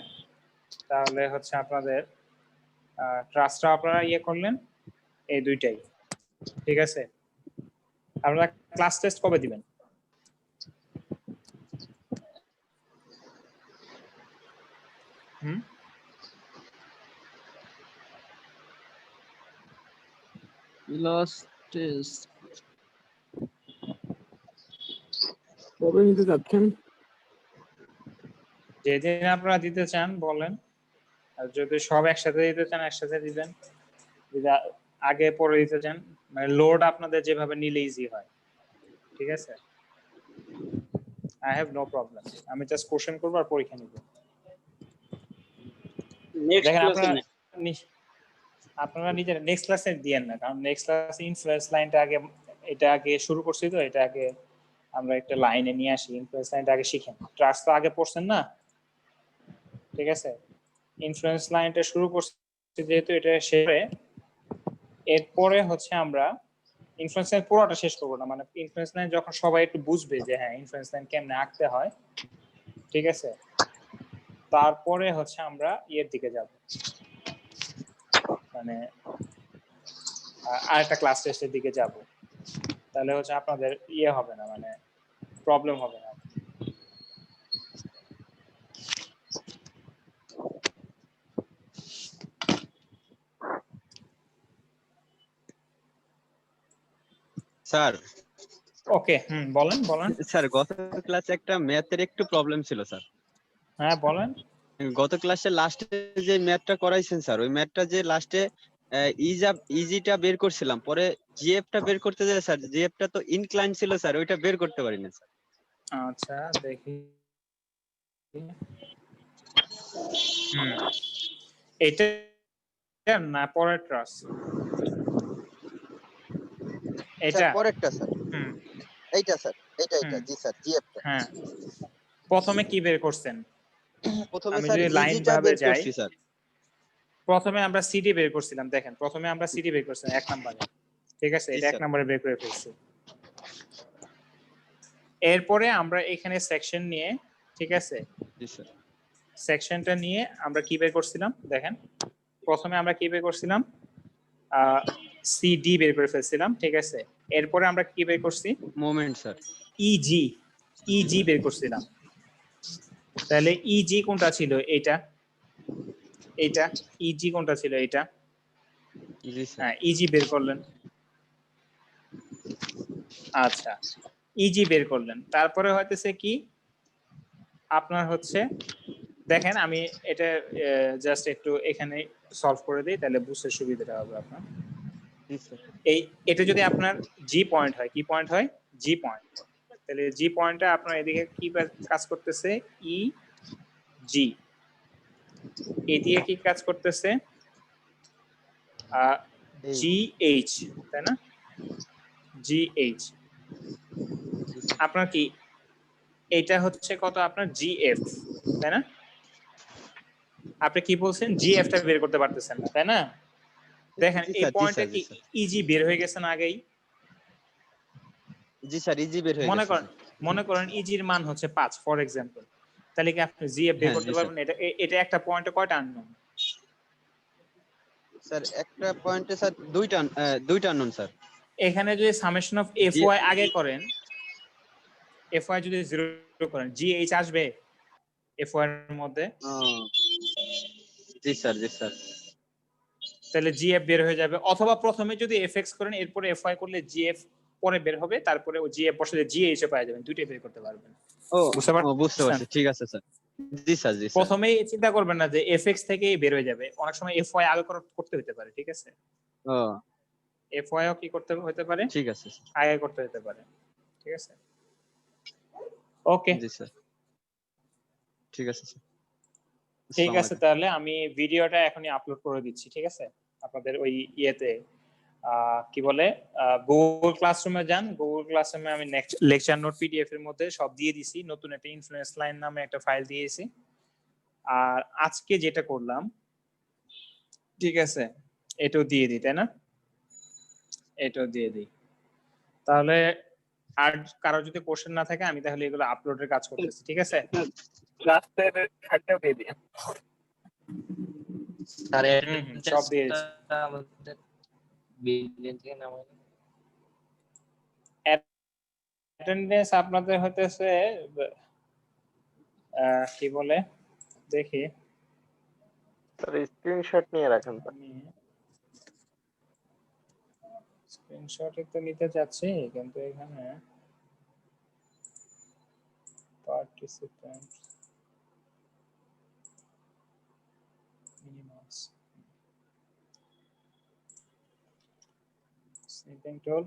তাহলে হচ্ছে আপনাদের ট্রাস্টটা আপনারা ইয়ে করলেন, এই দুইটাই, ঠিক আছে? আপনারা ক্লাস টেস্ট কবে দিবেন? কবে নিতে যাচ্ছেন? যেদিন আপনারা দিতে চান বলেন, আর যদি সব একসাথে দিতে চান একসাথে দিবেন, যদি আগে পরে দিতে চান, মানে লোড আপনাদের যেভাবে নিলে ইজি হয়, ঠিক আছে? আই হ্যাভ নো প্রবলেম, আমি জাস্ট কোশ্চেন করবো আর পরীক্ষা নিব। নেক্সট দেখেন ক্লাসে আপনারা নিজের নেক্সট ক্লাসে দিয়েন না, কারণ নেক্সট ক্লাসে ইনফ্লুয়েন্স লাইনটা আগে, এটা আগে শুরু করছি তো, এটা আগে আমরা একটা লাইনে নিয়ে আসি। ইনফ্লুয়েন্স লাইনটা আগে শিখেন, ট্রাস্ট তো আগে পড়ছেন না, ঠিক আছে? ইনফ্লুয়েন্স লাইনটা শুরু করছি যেহেতু, এটা শেষে এরপরে হচ্ছে আমরা ইনফ্লুয়েন্স লাইন পুরোটা শেষ করবো না, মানে ইনফ্লুয়েন্স লাইন যখন সবাই একটু বুঝবে যে হ্যাঁ ইনফ্লুয়েন্স লাইন কেমনে আঁকতে হয়, ঠিক আছে, তারপরে হচ্ছে আমরা ইয়ের দিকে যাব, মানে আরেকটা ক্লাস টেস্টের দিকে যাব। তাহলে হচ্ছে আপনাদের ইয়ে হবে না, মানে প্রবলেম হবে না। স্যার ওকে, বলেন বলেন। স্যার গত ক্লাসে একটা ম্যাথের একটু প্রবলেম ছিল স্যার। হ্যাঁ বলেন। গত ক্লাসে লাস্টে যে ম্যাথটা করাইছেন স্যার, ওই ম্যাথটা যে লাস্টে ইজিটা বের করছিলাম, পরে জিএফটা বের করতে যায় স্যার, জিএফটা তো ইনক্লাইন ছিল স্যার, ওইটা বের করতে পারি না স্যার। আচ্ছা দেখি, এটা না পরের ট্রাস, এটা পরেরটা স্যার, এইটা স্যার, এটা জি স্যার, জিএফটা। হ্যাঁ, প্রথমে কি বের করছেন? প্রথমে আমি স্যার যদি লাইন ইজিটা ভাবে বের যাই, করছি স্যার। প্রথমে আমরা সিডি বের করছিলাম, দেখেন প্রথমে আমরা সিডি বের করছিলাম 1 নম্বরে, ঠিক আছে? এটা 1 নম্বরে বের করে ফেলছি। এরপরে আমরা এখানে সেকশন নিয়ে, ঠিক আছে, জি স্যার, সেকশনটা নিয়ে আমরা কি বের করছিলাম দেখেন, প্রথমে আমরা কি বের করছিলাম, সিডি বের করে ফেলছিলাম, ঠিক আছে? এরপরে আমরা কি বের করছি? মোমেন্ট স্যার, ইজি, ইজি বের করছিলাম। তাহলে ইজি কোনটা ছিল? এটা, এটা ইজি কোনটা ছিল? এটা, জি স্যার, হ্যাঁ ইজি বের করলেন। আচ্ছা, ইজি বের করলেন, তারপরে হইতেছে কি আপনার হচ্ছে, দেখেন আমি এটা জাস্ট একটু এখানে সলভ করে দিই, তাহলে বুঝতে সুবিধাটা হবে আপনার। জি স্যার, এই এটা যদি আপনার জি পয়েন্ট হয়, কি পয়েন্ট হয়? জি পয়েন্ট। তাহলে জি পয়েন্টটা আপনার এদিকে কি কাজ করতেছে? ই জি। এদিকে কি কাজ করতেছে? জি এইচ, তাই না? G H. আপনার কি এটা হচ্ছে কত? আপনার জি এফ, তাই না? আপনি কি বলছেন? জি এফটা বের করতে পারতেছেন না, তাই না? দেখেন এই পয়েন্টে কি ইজি বের হয়ে গেছে না আগেই? জি স্যার, ইজি বের হয়ে গেছে। মনে করেন ইজির মান হচ্ছে 5 ফর এক্সাম্পল, তাহলে কি আপনি জিএফ বের করতে পারবেন? এটা একটা পয়েন্টে কয়টা আননোন? স্যার একটা পয়েন্টে স্যার দুইটা আননোন স্যার। এখানে যদি সামেশন অফ এফওয়াই আগে করেন, এফওয়াই যদি 0 করেন, জিএইচ আসবে এফওয়াই এর মধ্যে? জি স্যার, জি স্যার। তাহলে জিএফ বের হয়ে যাবে, অথবা প্রথমে যদি এফএক্স করেন এরপরে এফওয়াই করলে জিএফ পরে বের হবে, তারপরে ও জিএফ বসে জিএইচ এ পাওয়া যাবেন, দুইটাই বের করতে পারবেন। বুঝতে পারছি, ঠিক আছে স্যার। জি স্যার, জি স্যার। প্রথমেই চিন্তা করবেন না যে এফএক্স থেকেই বের হয়ে যাবে, অনেক সময় এফওয়াই আগে করতে হতে পারে, ঠিক আছে? এফওয়াই কি করতে হতে পারে? ঠিক আছে, আগে করতে হতে পারে, ঠিক আছে? ওকে, জি স্যার, ঠিক আছে স্যার। ঠিক আছে, তাহলে আমি ভিডিওটা এখনই আপলোড করে দিচ্ছি, ঠিক আছে? আপনাদের ওই ইয়েতে কি বলে গুগল ক্লাসরুমে যান, গুগল ক্লাসরুমে আমি লেকচার নোট পিডিএফ এর মধ্যে সব দিয়ে দিছি, নতুন একটা ইনফ্লুয়েন্স লাইন নামে একটা ফাইল দিয়েছি। আর আজকে যেটা করলাম, ঠিক আছে, এটাও দিয়ে দিই, তাই না? এটাও দিয়ে দিই, তাহলে আর কারো যদি কোশ্চেন না থাকে আমি তাহলে এগুলো আপলোডের কাজ করতেছি, ঠিক আছে? ক্লাসের খাটটাও দিয়ে দিন। স্যার সব দিয়ে দিচ্ছি। অ্যাটেন্ডেন্স আপনাদের হইতেছে কি বলে দেখি, স্যার স্ক্রিনশট নিয়ে রাখেন। স্ক্রিনশটই তো নিতে চাচ্ছি, কিন্তু এখানে participant minimize snipping tool.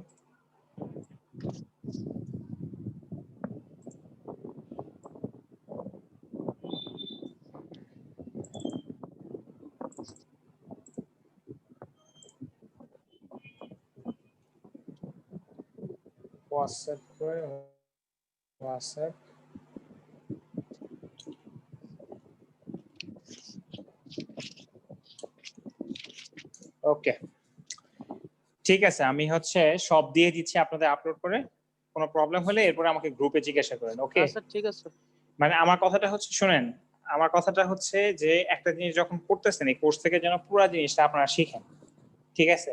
WhatsApp করে হোয়াটসঅ্যাপ ওকে, ঠিক আছে। আমি হচ্ছে সব দিয়ে দিচ্ছি আপনাদের আপলোড করে। কোনো প্রবলেম হলে এরপর আমাকে গ্রুপে জিজ্ঞাসা করেন। ওকে স্যার ঠিক আছে। মানে আমার কথাটা হচ্ছে শুনেন, আমার কথাটা হচ্ছে যে একটা জিনিস যখন করতেছেন এই কোর্স থেকে যেন পুরো জিনিসটা আপনারা শিখেন, ঠিক আছে?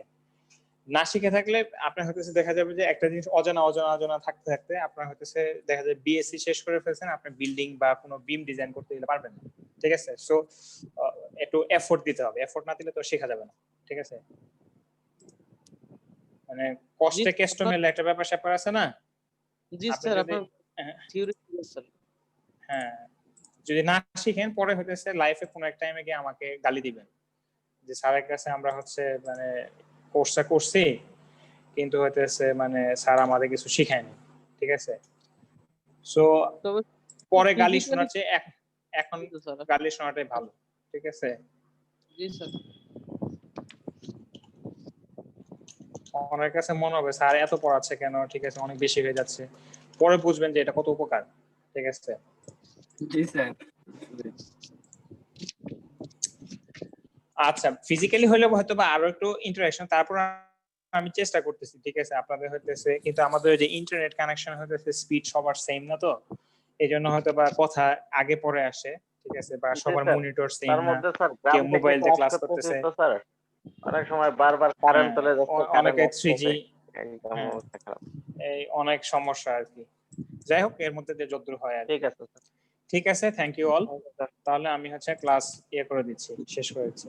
না শিখে থাকলে আপনার হতেছে দেখা যাবে যে একটা জিনিস অজানা অজানা অজানা থাকতে থাকতে আপনার হতেছে দেখা যায় বিএসসি শেষ করে ফেলছেন, আপনি বিল্ডিং বা কোনো বিম ডিজাইন করতে গেলে পারবেন না, ঠিক আছে? সো একটু এফোর্ট দিতে হবে, এফোর্ট না দিলে তো শেখা যাবে না, ঠিক আছে? মানে কষ্টে কেষ্ট মেলে একটা ব্যাপার স্যাপার আছে না? জি আপনি স্যার, যদি আপনার থিওরি স্যার। হ্যাঁ, যদি না শিখেন পরে হইতেছে লাইফে কোনো এক টাইমে গিয়ে আমাকে গালি দিবেন যে স্যারের কাছে আমরা হচ্ছে মানে কোর্সটা করছি কিন্তু হইতেছে মানে স্যার আমাদের কিছু শিখায়নি, ঠিক আছে? সো তবে পরে গালি physically- শোনার চেয়ে এখন গালি শোনাটাই ভালো, ঠিক আছে? জি স্যার। অনেকের কাছে মনে হবে স্যার এত পড়াচ্ছে কেন, ঠিক আছে, অনেক বেশি হয়ে যাচ্ছে। পরে বুঝবেন যে এটা কত উপকার, ঠিক আছে? জি স্যার। আচ্ছা, ফিজিক্যালি হলে হয়তো বা আরো একটু ইন্টারঅ্যাকশন, তারপর আমি চেষ্টা করতেছি, ঠিক আছে, আপনাদের হইতেছে, কিন্তু আমাদের যে ইন্টারনেট কানেকশন হইতেছে স্পিড সবার সেম না, তো এই জন্য হয়তো বা কথা আগে পরে আসে, ঠিক আছে, বা সবার মনিটর সেম তার না, মধ্যে স্যার কেউ গ্রাম থেকে মোবাইল দিয়ে ক্লাস ক্লাস করতেছে, করতেছি তো স্যার, অনেক সময় বারবার কারেন্ট চলে যাচ্ছে, অনেকে 3G, একদম অবস্থা খারাপ। এই অনেক সমস্যা আর কি। যাই হোক, এর মধ্যে দিয়ে যতদূর হয় আর কি। ঠিক আছে স্যার। ঠিক আছে, থ্যাংক ইউ অল। তাহলে আমি হচ্ছে ক্লাস করে দিচ্ছি, শেষ করে দিচ্ছি।